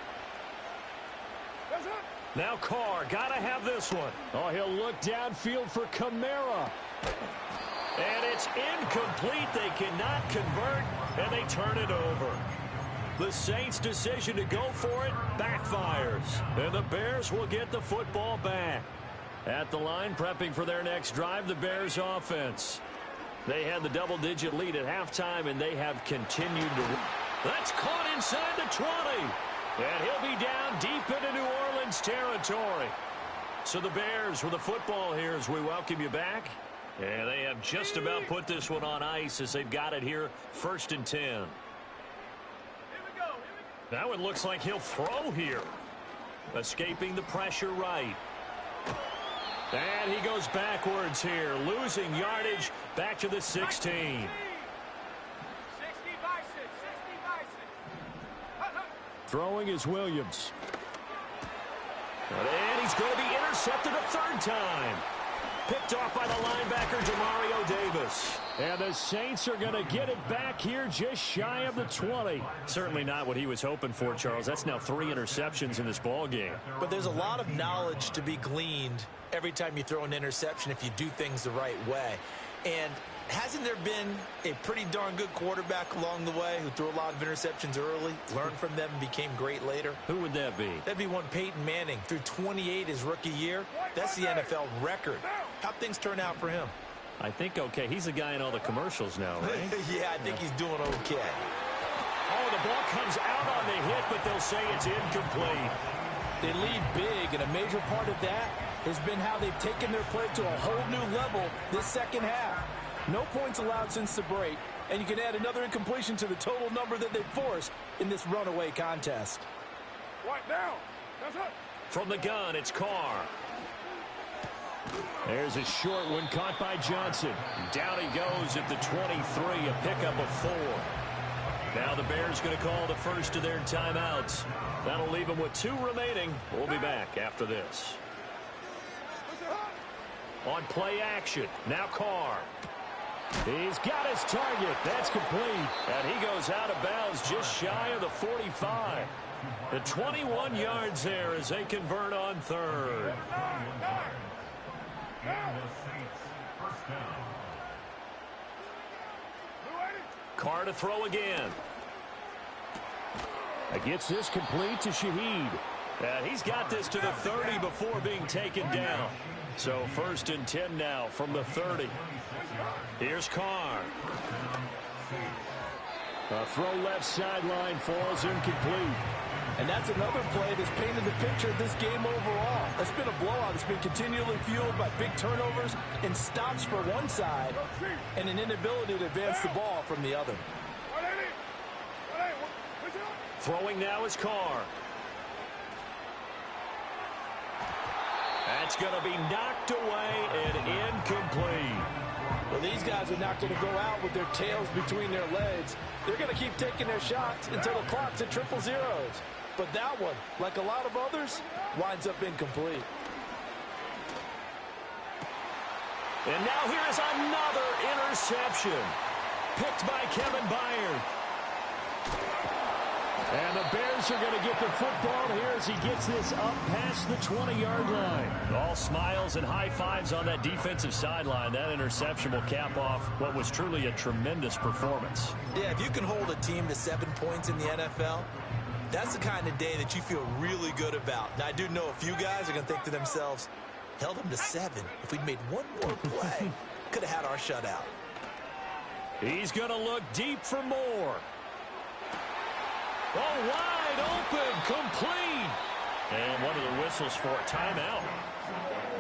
Now Carr, got to have this one. Oh, he'll look downfield for Kamara. And it's incomplete. They cannot convert, and they turn it over. The Saints' decision to go for it backfires. And the Bears will get the football back. At the line, prepping for their next drive, the Bears offense. They had the double-digit lead at halftime, and they have continued to... That's caught inside the 20. And he'll be down deep into New Orleans territory. So the Bears with the football here as we welcome you back. And they have just about put this one on ice as they've got it here, 1st and 10. Now it looks like he'll throw here. Escaping the pressure right. And he goes backwards here, losing yardage back to the 16. Throwing is Williams. And he's going to be intercepted a 3rd time. Picked off by the linebacker, Demario Davis. And the Saints are going to get it back here just shy of the 20. Certainly not what he was hoping for, Charles. That's now 3 interceptions in this ball game. But there's a lot of knowledge to be gleaned every time you throw an interception if you do things the right way. And hasn't there been a pretty darn good quarterback along the way who threw a lot of interceptions early, learned from them, and became great later? Who would that be? That'd be one Peyton Manning. Threw 28 his rookie year. That's the NFL record. How'd things turn out for him? I think okay. He's the guy in all the commercials now, right? Yeah, I think he's doing okay. Oh, the ball comes out on the hit, but they'll say it's incomplete. They lead big, and a major part of that has been how they've taken their play to a whole new level this second half. No points allowed since the break, and you can add another incompletion to the total number that they've forced in this runaway contest. Right now. That's it. From the gun, it's Carr. There's a short one caught by Johnson. Down he goes at the 23, a pickup of 4. Now the Bears going to call the first of their timeouts. That'll leave them with 2 remaining. We'll be back after this. on play action. Now Carr. He's got his target. That's complete. And he goes out of bounds just shy of the 45. The 21 yards there as they convert on third. Carr to throw again. Gets this complete to Shaheed. And he's got this to the 30 before being taken down. So 1st and 10 now from the 30. Here's Carr. A throw left sideline falls incomplete. And that's another play that's painted the picture of this game overall. It's been a blowout. It's been continually fueled by big turnovers and stops for one side and an inability to advance the ball from the other. Throwing now is Carr. That's going to be knocked away and incomplete. Well, these guys are not going to go out with their tails between their legs. They're going to keep taking their shots until the clock's at triple zeros. But that one, like a lot of others, winds up incomplete. And now here is another interception. Picked by Kevin Byard. And the Bears are going to get the football here as he gets this up past the 20-yard line. All smiles and high fives on that defensive sideline. That interception will cap off what was truly a tremendous performance. Yeah, if you can hold a team to 7 points in the NFL, that's the kind of day that you feel really good about. Now, I do know a few guys are going to think to themselves, held them to 7. If we'd made one more play, could have had our shutout. He's going to look deep for more. Oh, wide open, complete. And one of the whistles for a timeout.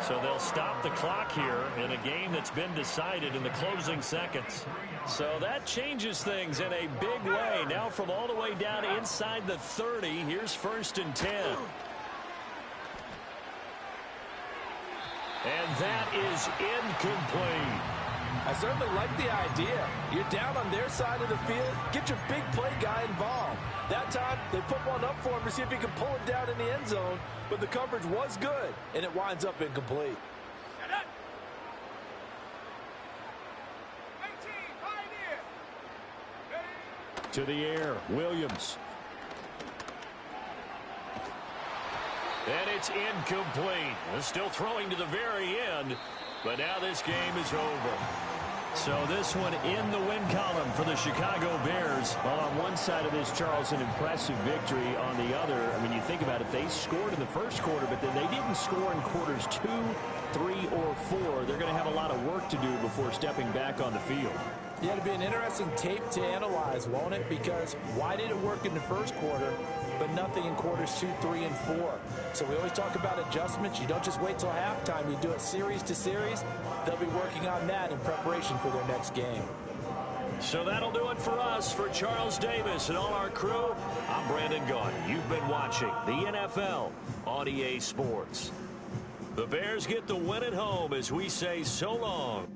So they'll stop the clock here in a game that's been decided in the closing seconds. So that changes things in a big way. Now from all the way down inside the 30, here's 1st and 10. And that is incomplete. I certainly like the idea. You're down on their side of the field. Get your big play guy involved. That time, they put one up for him to see if he can pull it down in the end zone. But the coverage was good, and it winds up incomplete. To the air, Williams. And it's incomplete. They're still throwing to the very end. But now this game is over. So this one in the win column for the Chicago Bears. Well, on one side of this, Charles, an impressive victory. On the other, I mean, you think about it, they scored in the first quarter, but then they didn't score in quarters 2, 3, or 4. They're going to have a lot of work to do before stepping back on the field. Yeah, it'll be an interesting tape to analyze, won't it? Because why did it work in the first quarter, but nothing in quarters 2, 3, and 4? So we always talk about adjustments. You don't just wait till halftime. You do it series to series. They'll be working on that in preparation for their next game. So that'll do it for us. For Charles Davis and all our crew, I'm Brandon Gaudin. You've been watching the NFL on EA Sports. The Bears get the win at home as we say so long.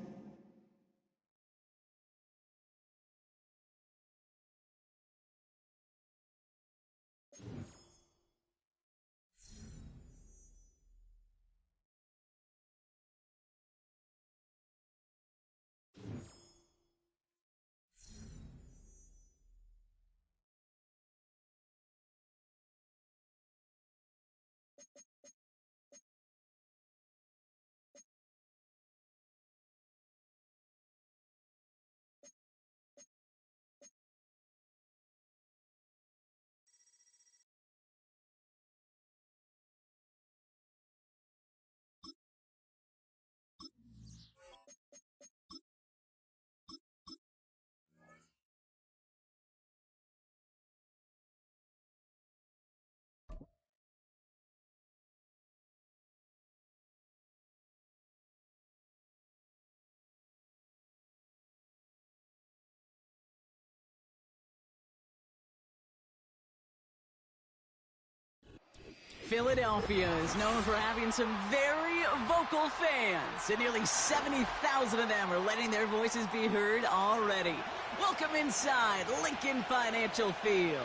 Philadelphia is known for having some very vocal fans, and nearly 70,000 of them are letting their voices be heard already. Welcome inside Lincoln Financial Field.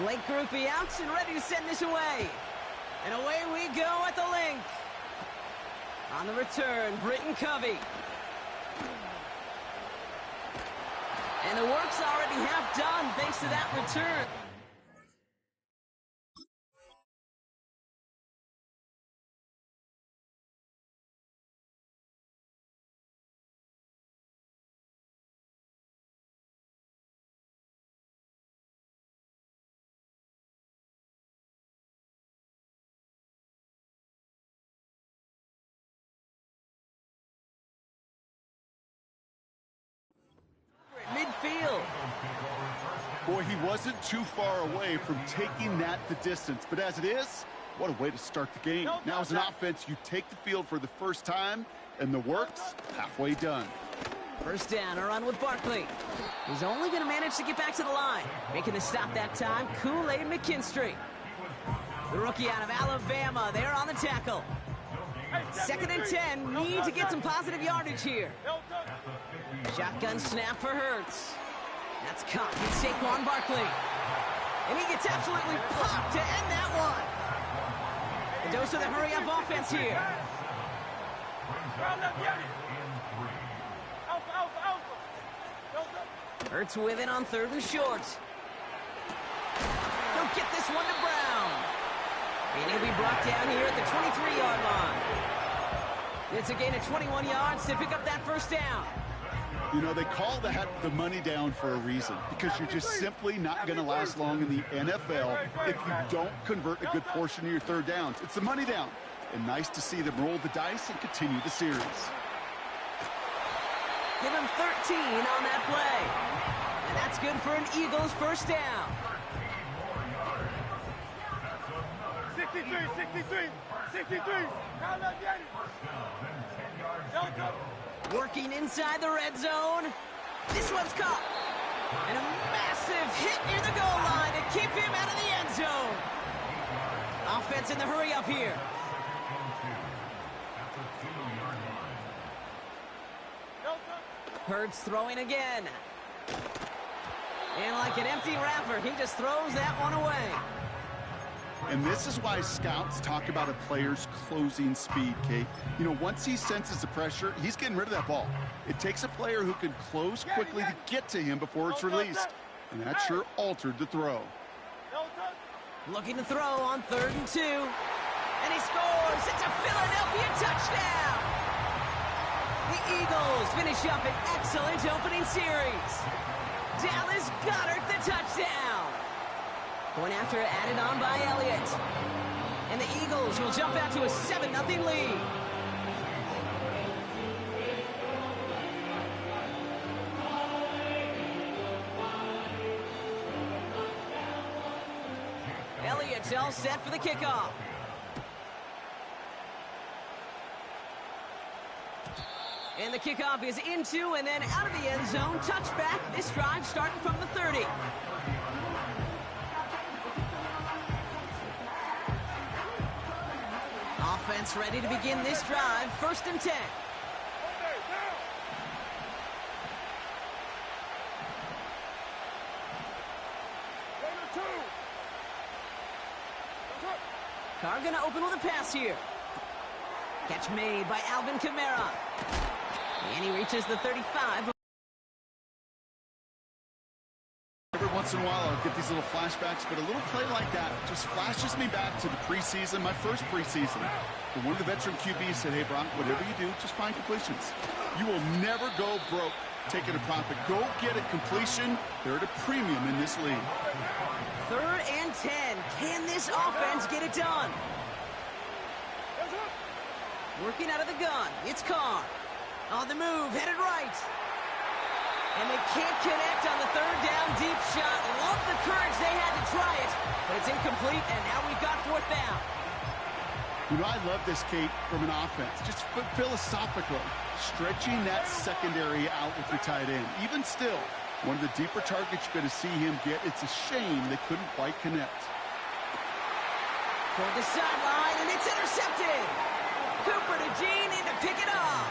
Blake Groupie out and ready to send this away. And away we go at the link. On the return, Britton Covey. And the work's already half done thanks to that return. Midfield. Boy, he wasn't too far away from taking that the distance. But as it is, what a way to start the game. Now as an offense, you take the field for the first time, and the work's halfway done. First down, a run with Barkley. He's only going to manage to get back to the line. Making the stop that time, Kool-Aid McKinstry. The rookie out of Alabama, they're on the tackle. 2nd and 10, need to get some positive yardage here. Shotgun snap for Hurts. That's caught with Saquon Barkley. And he gets absolutely popped to end that one. A dose of the hurry-up offense here. Hurts with it on 3rd and short. Don't get this one to Brown. And he'll be brought down here at the 23-yard line. It's a gain of 21 yards to pick up that first down. You know, they call that the money down for a reason, because you're just simply not going to last long in the NFL if you don't convert a good portion of your third downs. It's the money down. And nice to see them roll the dice and continue the series. Give him 13 on that play. And that's good for an Eagles first down. 63. Working inside the red zone. This one's caught. And a massive hit near the goal line to keep him out of the end zone. Offense in the hurry up here. Hurts throwing again. And like an empty wrapper, he just throws that one away. And this is why scouts talk about a player's closing speed, Kate. You know, once he senses the pressure, he's getting rid of that ball. It takes a player who can close quickly to get to him before it's released. And that sure altered the throw. Looking to throw on 3rd and 2. And he scores. It's a Philadelphia touchdown. The Eagles finish up an excellent opening series. Dallas Goedert the touchdown. Point after added on by Elliott. And the Eagles will jump out to a 7-0 lead. Elliott's all set for the kickoff. And the kickoff is into and then out of the end zone. Touchback. This drive starting from the 30. Offense ready to begin this drive. 1st and 10. Carr gonna open with a pass here. Catch made by Alvin Kamara. And he reaches the 35. Every once in a while, I'll get these little flashbacks, but a little play like that just flashes me back to the preseason, my first preseason. But one of the veteran QBs said, hey, Brock, whatever you do, just find completions. You will never go broke taking a profit. Go get a completion. They're at a premium in this league. 3rd and 10. Can this offense get it done? Working out of the gun. It's Carr. On the move, headed right. And they can't connect on the 3rd down deep shot. Love the courage they had to try it, but it's incomplete, and now we've got 4th down. You know, I love this, Kate, from an offense. Just philosophically, stretching that secondary out with your tight end. Even still, one of the deeper targets you're going to see him get. It's a shame they couldn't quite connect. Toward the sideline, and it's intercepted. Cooper to Gene in to pick it up.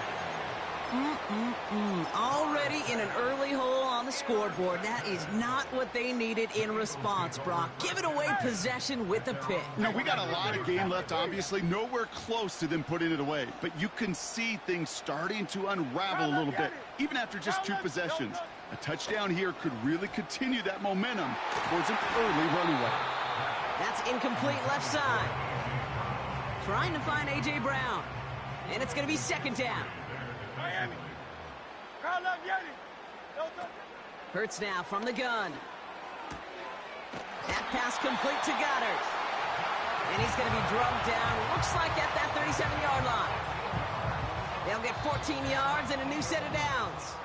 Already in an early hole on the scoreboard. That is not what they needed in response, Brock. Giving away possession with a pick. No, we got a lot of game left, obviously. Nowhere close to them putting it away. But you can see things starting to unravel a little bit, even after just 2 possessions. A touchdown here could really continue that momentum towards an early runaway. That's incomplete left side. Trying to find A.J. Brown. And it's going to be 2nd down. Miami. Hurts now from the gun. That pass complete to Goddard. And he's going to be drugged down, looks like at that 37-yard line. They'll get 14 yards and a new set of downs.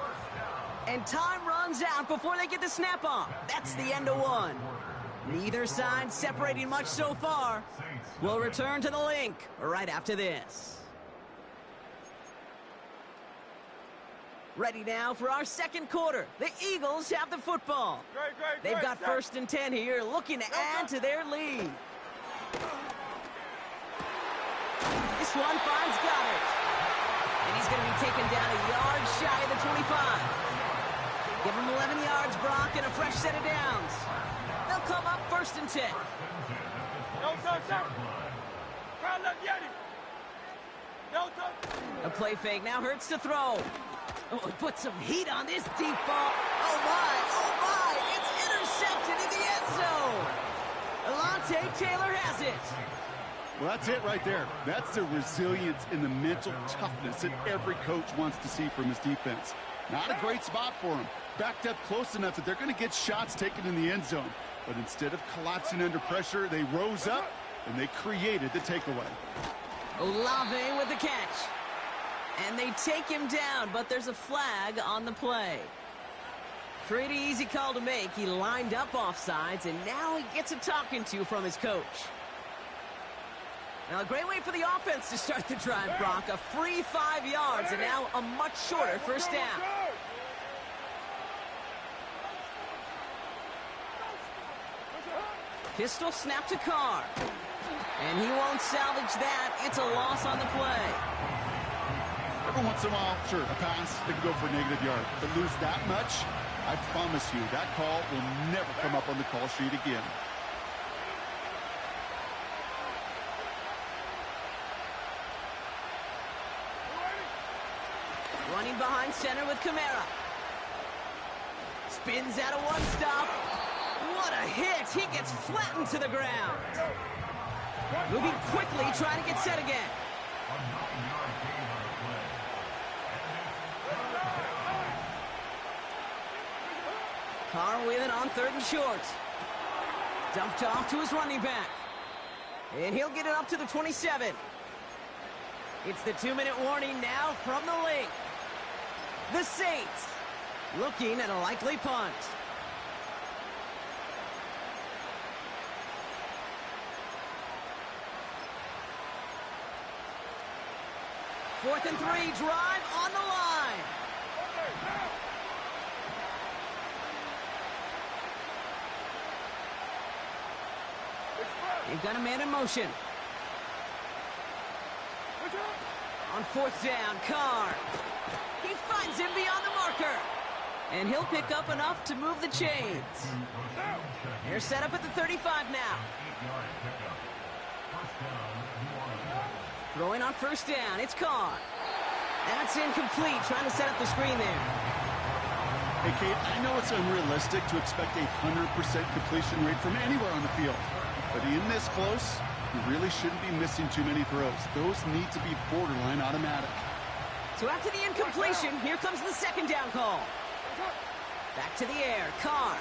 And time runs out before they get the snap off. That's the end of one. Neither side separating much so far. We'll return to the link right after this. Ready now for our 2nd quarter. The Eagles have the football. They've got 1st and 10 here, looking to add to their lead. This one finds Goddard. And he's going to be taken down a yard shy of the 25. Give him 11 yards, Brock, and a fresh set of downs. They'll come up 1st and 10. A play fake now hurts to throw. Oh, put some heat on this deep ball. Oh, my. It's intercepted in the end zone. Alontae Taylor has it. Well, that's it right there. That's the resilience and the mental toughness that every coach wants to see from his defense. Not a great spot for him. Backed up close enough that they're going to get shots taken in the end zone. But instead of collapsing under pressure, they rose up and they created the takeaway. Olave with the catch. And they take him down, but there's a flag on the play. Pretty easy call to make. He lined up offsides, and now he gets a talking to from his coach. Now, a great way for the offense to start the drive, Brock. A free 5 yards, and now a much shorter 1st down. Pistol snap to Carr. And he won't salvage that. It's a loss on the play. Every once in a while, sure, a pass, they can go for a negative yard. But lose that much, I promise you, that call will never come up on the call sheet again. Running behind center with Kamara. Spins out of one stop. What a hit. He gets flattened to the ground. Moving quickly, trying to get set again. Carr with it on 3rd and short. Dumped off to his running back. And he'll get it up to the 27. It's the 2-minute warning now from the link. The Saints looking at a likely punt. Fourth and 3, drive on the line. They've got a man in motion. On 4th down, Carr. He finds him beyond the marker. And he'll pick up enough to move the chains. They're set up at the 35 now. Throwing on 1st down, it's Carr. That's incomplete, trying to set up the screen there. Hey, Kate, I know it's unrealistic to expect a 100% completion rate from anywhere on the field. But in this close, you really shouldn't be missing too many throws. Those need to be borderline automatic. So after the incompletion, here comes the 2nd down call. Back to the air, Carr.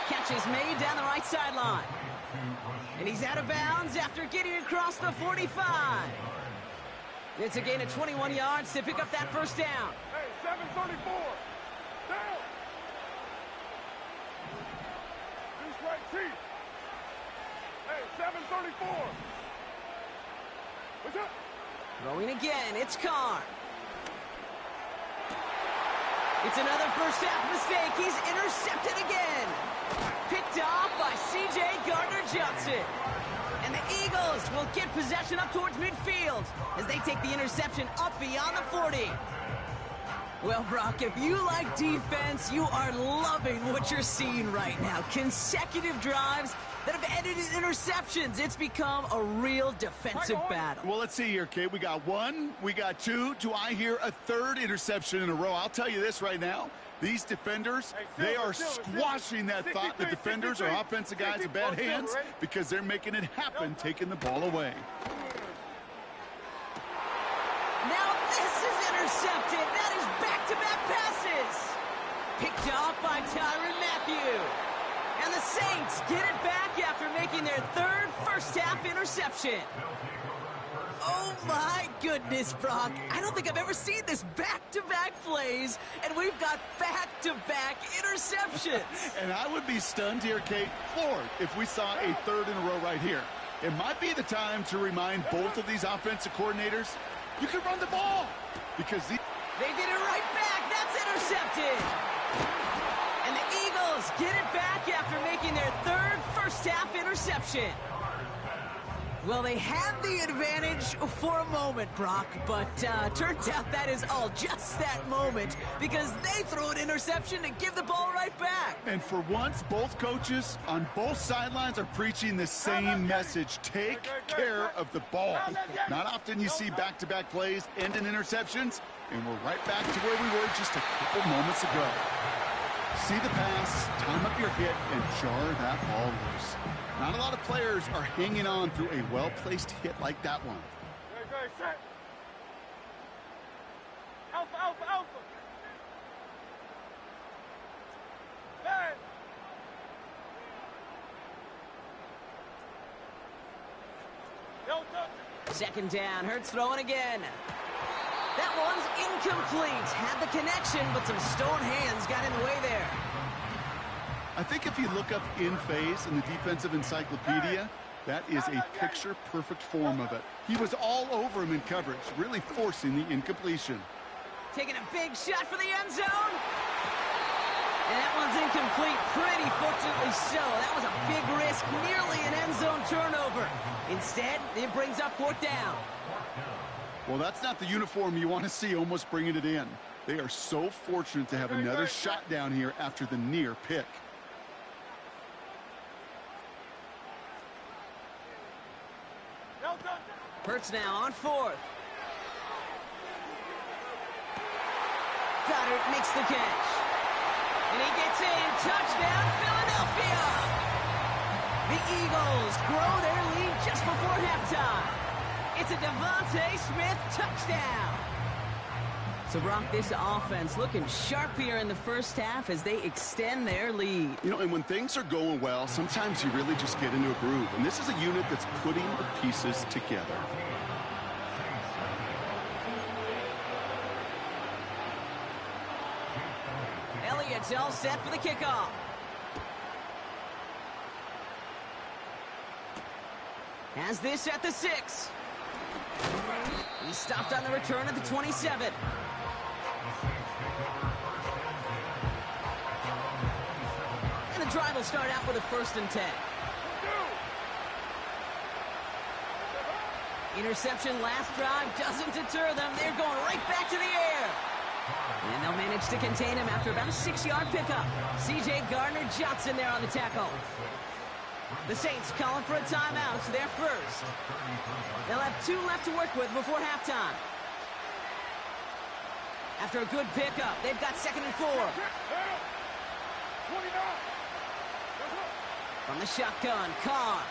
Catch is made down the right sideline. And he's out of bounds after getting across the 45. It's a gain of 21 yards to pick up that 1st down. Hey, 734. Down. This right, Chief. Hey, 734. What's up? Throwing again, it's Carr. It's another 1st half mistake. He's intercepted again. Picked off by C.J. Gardner-Johnson. And the Eagles will get possession up towards midfield as they take the the interception up beyond the 40. Well, Brock, if you like defense, you are loving what you're seeing right now. Consecutive drives that have ended in interceptions. It's become a real defensive battle. Well, let's see here, Kate. We got one, we got two. Do I hear a third interception in a row? I'll tell you this right now. These defenders, they are squashing that thought. The defenders are offensive guys in bad hands because they're making it happen, taking the ball away. Now this is intercepted. That is back-to-back passes. Picked off by Tyrann Mathieu. And the Saints get it back after making their third first-half interception. Oh, my goodness, Brock. I don't think I've ever seen this back-to-back plays, and we've got back-to-back interceptions. And I would be stunned here, Kate, floored, if we saw a third in a row right here. It might be the time to remind both of these offensive coordinators, you can run the ball. Because they did it right back. That's intercepted. And the Eagles get it back after making their third first-half interception. Well, they had the advantage for a moment, Brock, but turns out that is all just that moment because they throw an interception and give the ball right back. And for once, both coaches on both sidelines are preaching the same message. Take care of the ball. Not often you see back-to-back plays end in interceptions, and we're right back to where we were just a couple moments ago. See the pass, time up your hit, and jar that ball loose. Not a lot of players are hanging on through a well-placed hit like that one. Set. Alpha, alpha, alpha. Hey. Second down, Hurts throwing again. That one's incomplete. Had the connection, but some stone hands got in the way there. I think if you look up in phase in the defensive encyclopedia, that is a picture-perfect form of it. He was all over him in coverage, really forcing the incompletion. Taking a big shot for the end zone. And that one's incomplete, pretty fortunately so. That was a big risk, nearly an end zone turnover. Instead, it brings up fourth down. Well, that's not the uniform you want to see almost bringing it in. They are so fortunate to have another shot down here after the near pick. Hurts now on fourth. Goddard makes the catch. And he gets in. Touchdown, Philadelphia! The Eagles grow their lead just before halftime. It's a Devontae Smith touchdown. So, Brock, this offense looking sharp here in the first half as they extend their lead. You know, and when things are going well, sometimes you really just get into a groove. And this is a unit that's putting the pieces together. Elliott's all set for the kickoff. Has this at the 6. He stopped on the return at the 27. And the drive will start out with a 1st and 10. Interception last drive doesn't deter them. They're going right back to the air. And they'll manage to contain him after about a 6-yard pickup. C.J. Gardner-Johnson there on the tackle. The Saints calling for a timeout, so they're first. They'll have 2 left to work with before halftime. After a good pickup, they've got 2nd and 4. From the shotgun, Carr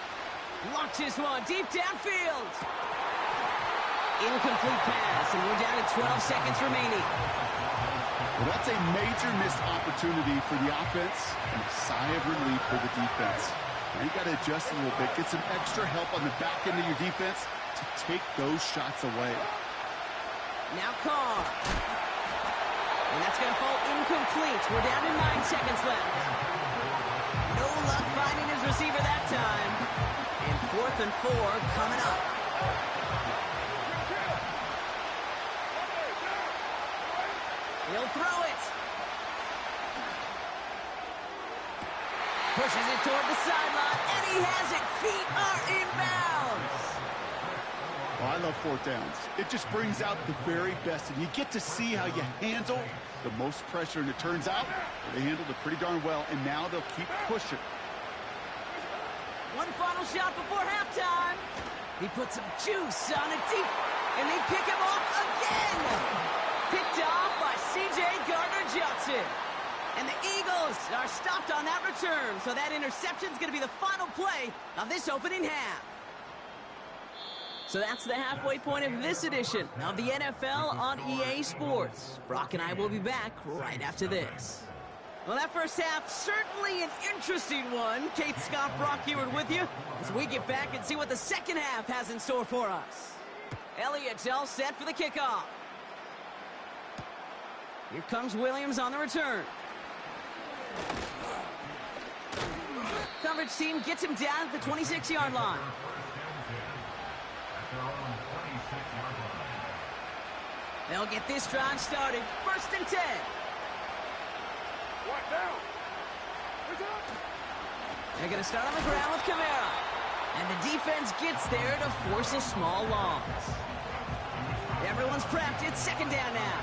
launches one deep downfield. Incomplete pass, and we're down to 12 seconds remaining. Well, that's a major missed opportunity for the offense and a sigh of relief for the defense. Now you got to adjust a little bit, get some extra help on the back end of your defense to take those shots away. Now Carr. And that's going to fall incomplete. We're down to 9 seconds left. No luck finding his receiver that time. And 4th and 4 coming up. He'll throw it. Pushes it toward the sideline, and he has it. Feet are in bounds. Oh, I love fourth downs. It just brings out the very best, and you get to see how you handle the most pressure, and it turns out they handled it pretty darn well, and now they'll keep pushing. One final shot before halftime. He puts some juice on it deep, and they pick him off again. Picked off by C.J. Gardner-Johnson. And the Eagles are stopped on that return, so that interception is going to be the final play of this opening half. So that's the halfway point of this edition of the NFL on EA Sports. Brock and I will be back right after this. Well, that first half, certainly an interesting one. Kate, Scott, Brock Ewart with you as we get back and see what the second half has in store for us. Elliott's all set for the kickoff. Here comes Williams on the return. Coverage team gets him down at the 26-yard line. They'll get this drive started. 1st and 10. What down? They're going to start on the ground with Kamara. And the defense gets there to force a small loss. Everyone's prepped. It's 2nd down now.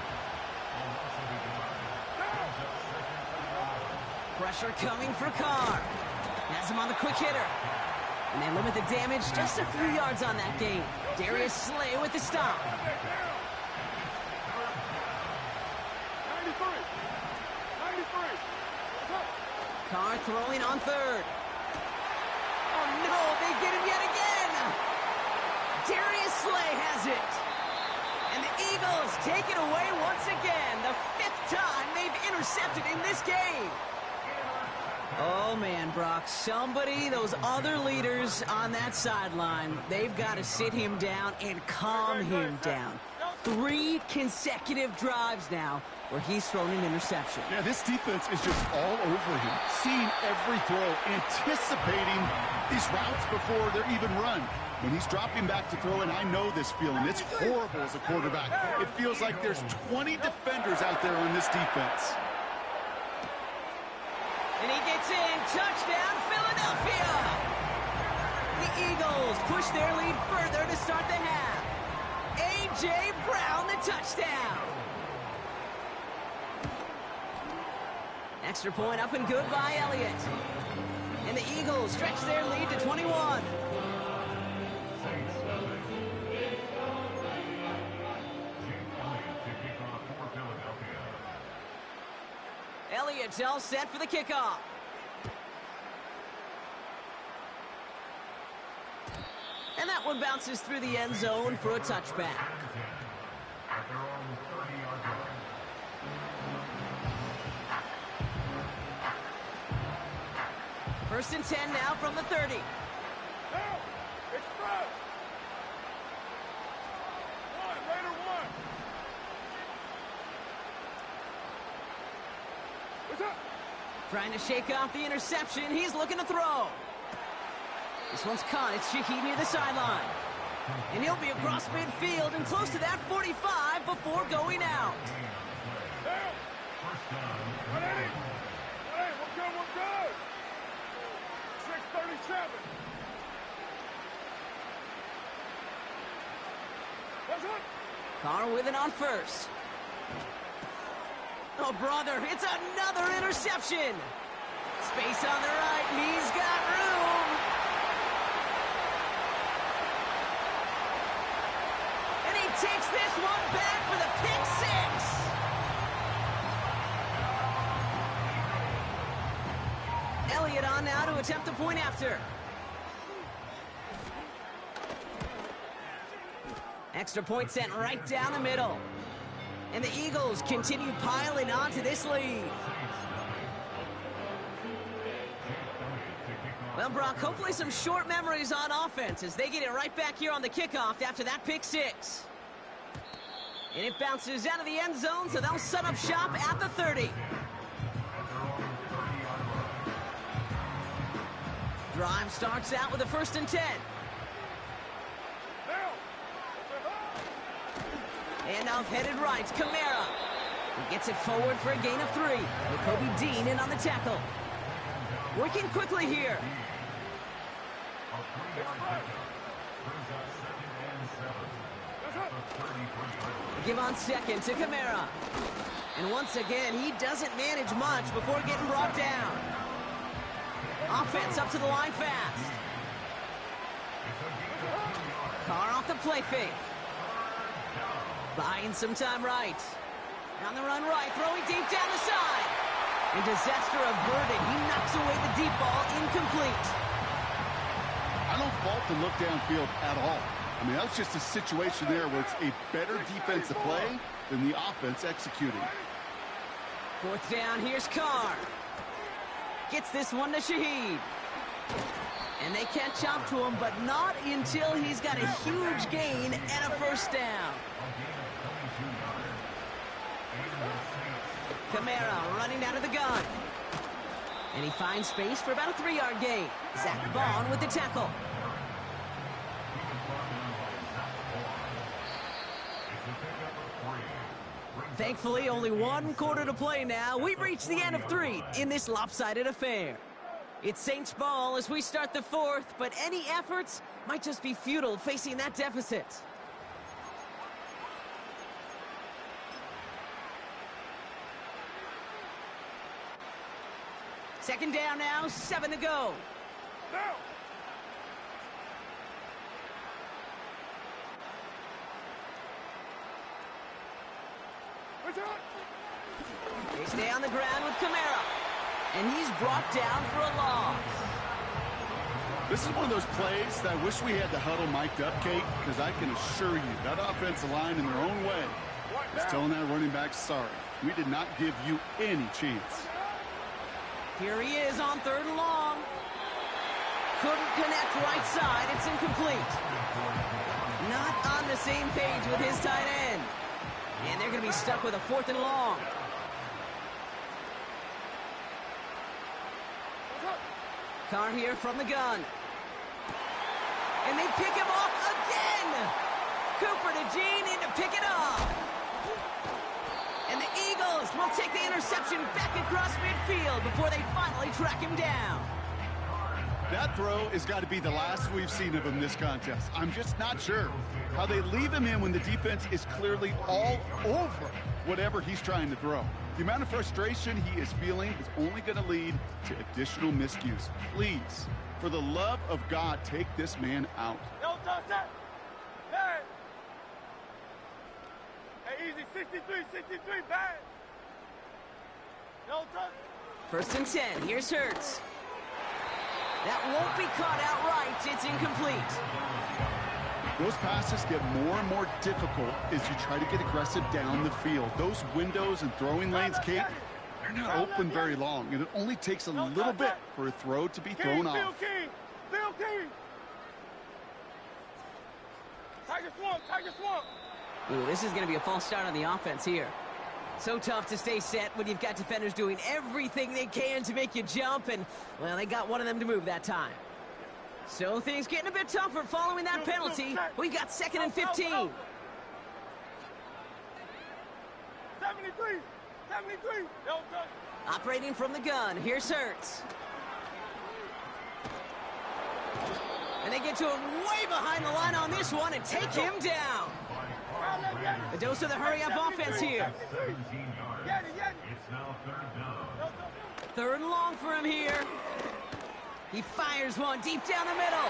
Pressure coming for Carr. Has him on the quick hitter. And they limit the damage just a few yards on that gain. Darius Slay with the stop. 93. Carr throwing on 3rd. Oh no, they get him yet again. Darius Slay has it. And the Eagles take it away once again. The 5th time they've intercepted in this game. Oh, man, Brock, somebody, those other leaders on that sideline, they've got to sit him down and calm him down. 3 consecutive drives now where he's thrown an interception. Yeah, this defense is just all over him, seeing every throw, anticipating these routes before they're even run. When he's dropping back to throw, and I know this feeling, it's horrible as a quarterback. It feels like there's 20 defenders out there on this defense. And he gets in. Touchdown, Philadelphia! The Eagles push their lead further to start the half. A.J. Brown, the touchdown. Extra point up and good by Elliott. And the Eagles stretch their lead to 21. Elliott's all set for the kickoff. And that one bounces through the end zone for a touchback. First and 10 now from the 30. It's front. 1, Raider 1. What's up? Trying to shake off the interception. He's looking to throw. This one's caught. It's Shaheed near the sideline. And he'll be across midfield and close to that 45 before going out. Down. 180. 180. We're good. We're good. 637. What's up? Carr with it on 1st. Oh, brother, it's another interception. Space on the right, and he's got room. And he takes this one back for the pick 6. Elliott on now to attempt the point after. Extra point sent right down the middle. And the Eagles continue piling on to this lead. Well, Brock, hopefully some short memories on offense as they get it right back here on the kickoff after that pick 6. And it bounces out of the end zone, so they'll set up shop at the 30. Drive starts out with a 1st and 10. And off headed right, Kamara. He gets it forward for a gain of 3. With Kobe Dean in on the tackle. Working quickly here. Give on second to Kamara. And once again, he doesn't manage much before getting brought down. Offense up to the line fast. Carr off the play fake. Buying some time right. On the run right, throwing deep down the side. And disaster averted. He knocks away the deep ball, incomplete. I don't fault the look downfield at all. I mean, that's just a situation there where it's a better defensive play than the offense executing. Fourth down, here's Carr. Gets this one to Shaheed. And they catch up to him, but not until he's got a huge gain and a first down. Kamara running out of the gun. And he finds space for about a 3-yard gain. Zach Bond with the tackle. Thankfully, only one quarter to play now. We've reached the end of 3 in this lopsided affair. It's Saints ball as we start the 4th, but any efforts might just be futile facing that deficit. Second down now, 7 to go. Now. They stay on the ground with Kamara. And he's brought down for a loss. This is one of those plays that I wish we had the huddle mic'd up, Kate, because I can assure you that offensive line in their own way is telling that running back, sorry, we did not give you any chance. Here he is on 3rd and long. Couldn't connect right side. It's incomplete. Not on the same page with his tight end. And they're going to be stuck with a 4th and long. Carr here from the gun. And they pick him off again. Cooper to Jean in to pick it up. And the Eagles will take the interception back across midfield before they finally track him down. That throw has got to be the last we've seen of him this contest. I'm just not sure how they leave him in when the defense is clearly all over whatever he's trying to throw. The amount of frustration he is feeling is only going to lead to additional miscues. Please, for the love of God, take this man out. No touch that. Hey. Hey, easy. 63, bad. No touch. 1st and 10. Here's Hurts. That won't be caught outright. It's incomplete. Those passes get more and more difficult as you try to get aggressive down the field. Those windows and throwing lanes, Kate, they're not open very long, and it only takes a little bit for a throw to be thrown off. Bill King. Tiger swamp. Ooh, this is going to be a false start on the offense here. So tough to stay set when you've got defenders doing everything they can to make you jump, and, well, they got one of them to move that time. So things getting a bit tougher following that penalty. We got 2nd and 15. 73. No touch. Operating from the gun. Here's Hurts. And they get to him way behind the line on this one and take him down. A dose of the hurry-up offense here. It's now 3rd down. 3rd and long for him here. He fires one deep down the middle.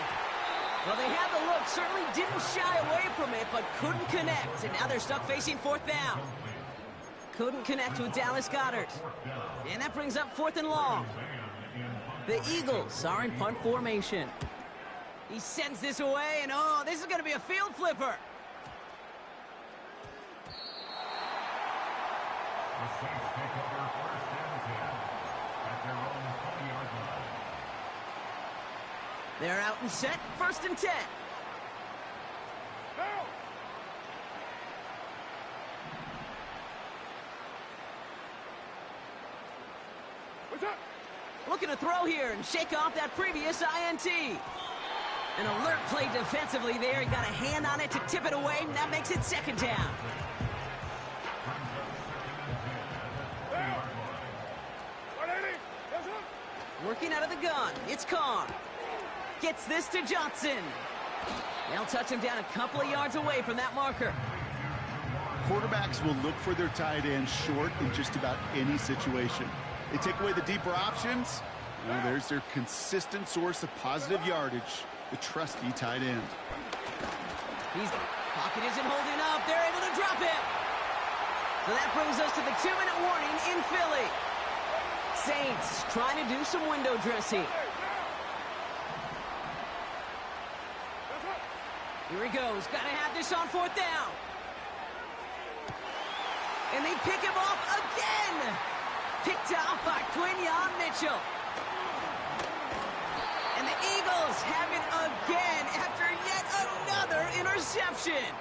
Well, they had the look, certainly didn't shy away from it, but couldn't connect. And now they're stuck facing 4th down. Couldn't connect with Dallas Goedert. And that brings up 4th and long. The Eagles are in punt formation. He sends this away, and oh, this is going to be a field flipper. The Saints take over 1st and 10 at their own 20-yard line. They're out and set. 1st and 10. Now. What's up? Looking to throw here and shake off that previous INT. An alert play defensively there. He got a hand on it to tip it away, and that makes it 2nd down. Working out of the gun. It's Carr. Gets this to Johnson. They'll touch him down a couple of yards away from that marker. Quarterbacks will look for their tight end short in just about any situation. They take away the deeper options. Well, there's their consistent source of positive yardage, the trusty tight end. Pocket isn't holding up. They're able to drop it. So that brings us to the 2-minute warning in Philly. Saints trying to do some window dressing. Here he goes. Got to have this on 4th down. And they pick him off again. Picked off by Quinyon Mitchell. And the Eagles have it again after yet another interception.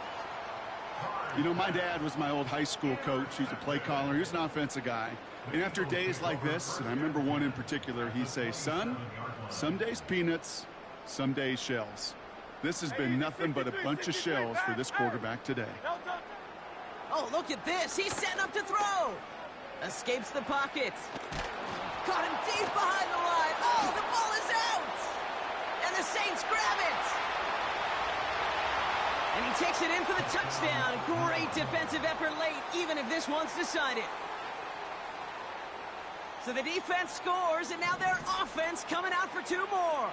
You know, my dad was my old high school coach. He's a play caller. He was an offensive guy. And after days like this, and I remember one in particular, he'd say, son, some days peanuts, some days shells. This has been nothing but a bunch of shells for this quarterback today. Oh, look at this. He's setting up to throw. Escapes the pocket. Caught him deep behind the line. Oh, the ball is out. And the Saints grab it. And he takes it in for the touchdown. Great defensive effort late, even if this one's decided. So the defense scores, and now their offense coming out for 2 more.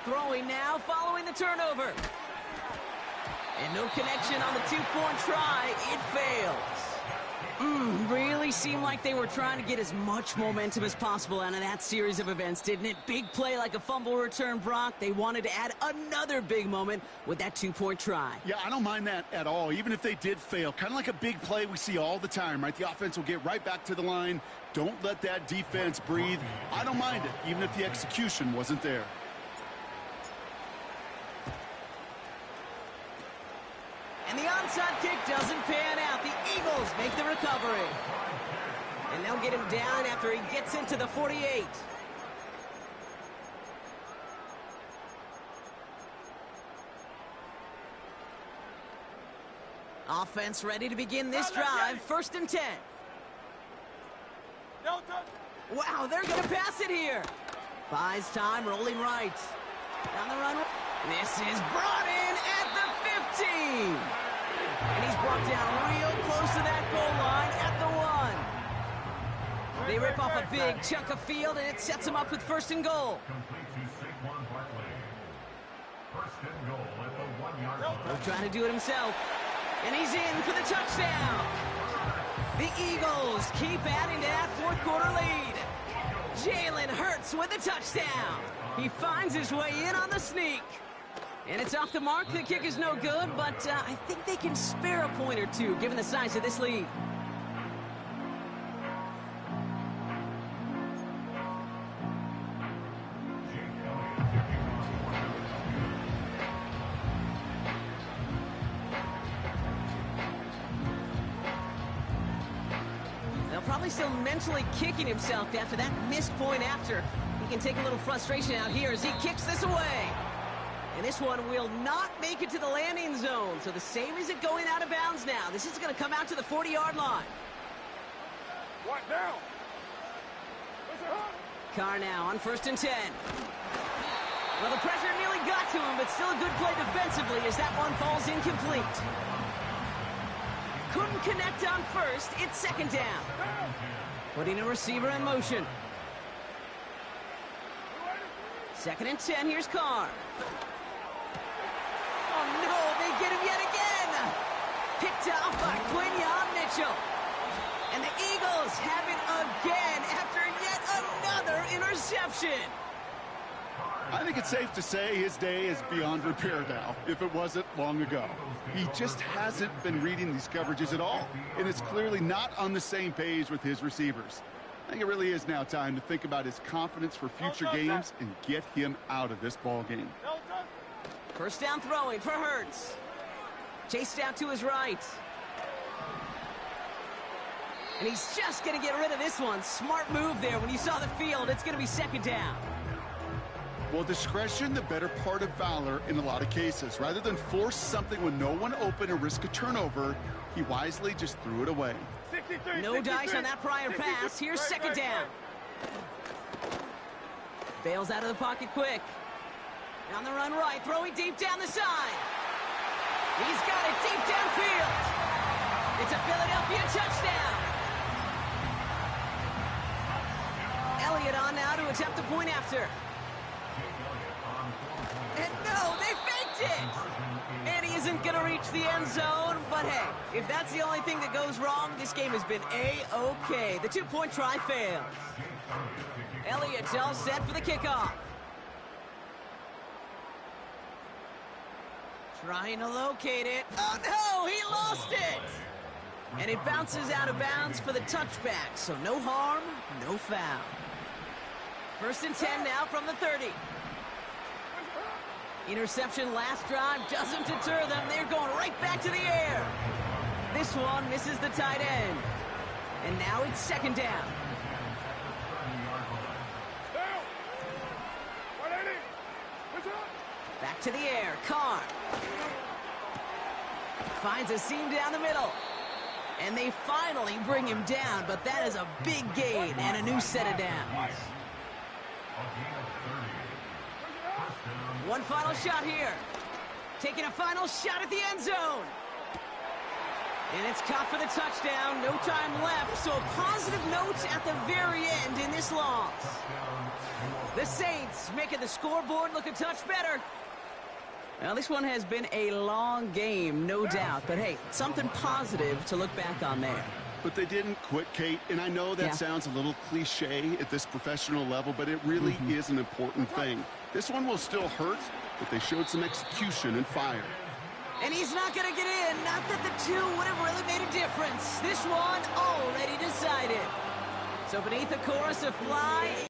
Throwing now, following the turnover. And no connection on the 2-point try. It fails. Really seemed like they were trying to get as much momentum as possible out of that series of events, didn't it? Big play like a fumble return, Brock. They wanted to add another big moment with that 2-point try. Yeah, I don't mind that at all, even if they did fail. Kind of like a big play we see all the time, right? The offense will get right back to the line. Don't let that defense breathe. I don't mind it, even if the execution wasn't there. And the onside kick doesn't pan out. The Eagles make the recovery. And they'll get him down after he gets into the 48. Offense ready to begin this drive. 1st and 10. Wow, they're going to pass it here. Buys time, rolling right. Down the run. This is brought in at the 15. And he's brought down real close to that goal line at the 1. They rip off a big chunk of field, and it sets him up with 1st and goal. He'll try to do it himself. And he's in for the touchdown. The Eagles keep adding to that 4th quarter lead. Jalen Hurts with the touchdown. He finds his way in on the sneak. And it's off the mark. The kick is no good, but I think they can spare a point or two given the size of this lead. Probably still mentally kicking himself after that missed point after. He can take a little frustration out here as he kicks this away. And this one will not make it to the landing zone. So the same as it going out of bounds now. This is going to come out to the 40-yard line. What now? Carr now on 1st and 10. Well, the pressure nearly got to him, but still a good play defensively as that one falls incomplete. Couldn't connect on 1st. It's 2nd down. Putting a receiver in motion. 2nd and 10. Here's Carr. Oh, no. They get him yet again. Picked off by Quinyon Mitchell. And the Eagles have it again after yet another interception. I think it's safe to say his day is beyond repair now, if it wasn't long ago. He just hasn't been reading these coverages at all, and is clearly not on the same page with his receivers. I think it really is now time to think about his confidence for future games and get him out of this ball game. 1st down throwing for Hurts. Chased out to his right. And he's just going to get rid of this one. Smart move there. When you saw the field, it's going to be 2nd down. Well, discretion, the better part of valor in a lot of cases. Rather than force something with no one open and risk a turnover, he wisely just threw it away. 63, no 63, dice on that prior pass. Here's 2nd down. Bails out of the pocket quick. On the run right, throwing deep down the side. He's got it deep downfield. It's a Philadelphia touchdown. Elliott on now to attempt the point after. And no, they faked it. And he isn't going to reach the end zone. But hey, if that's the only thing that goes wrong, this game has been A-OK. The two-point try fails. Elliott's all set for the kickoff. Trying to locate it. Oh, no, he lost it. And it bounces out of bounds for the touchback. So no harm, no foul. 1st and 10 now from the 30. Interception last drive doesn't deter them. They're going right back to the air. This one misses the tight end. And now it's 2nd down. Back to the air. Carr finds a seam down the middle. And they finally bring him down, but that is a big gain and a new set of downs. One final shot here. Taking a final shot at the end zone. And it's caught for the touchdown. No time left, so a positive note at the very end in this loss. The Saints making the scoreboard look a touch better. Now, this one has been a long game, no doubt. But, hey, something positive to look back on there. But they didn't quit, Kate. And I know that sounds a little cliche at this professional level, but it really is an important thing. This one will still hurt, but they showed some execution and fire. And he's not going to get in. Not that the two would have really made a difference. This one already decided. So beneath the chorus of fly...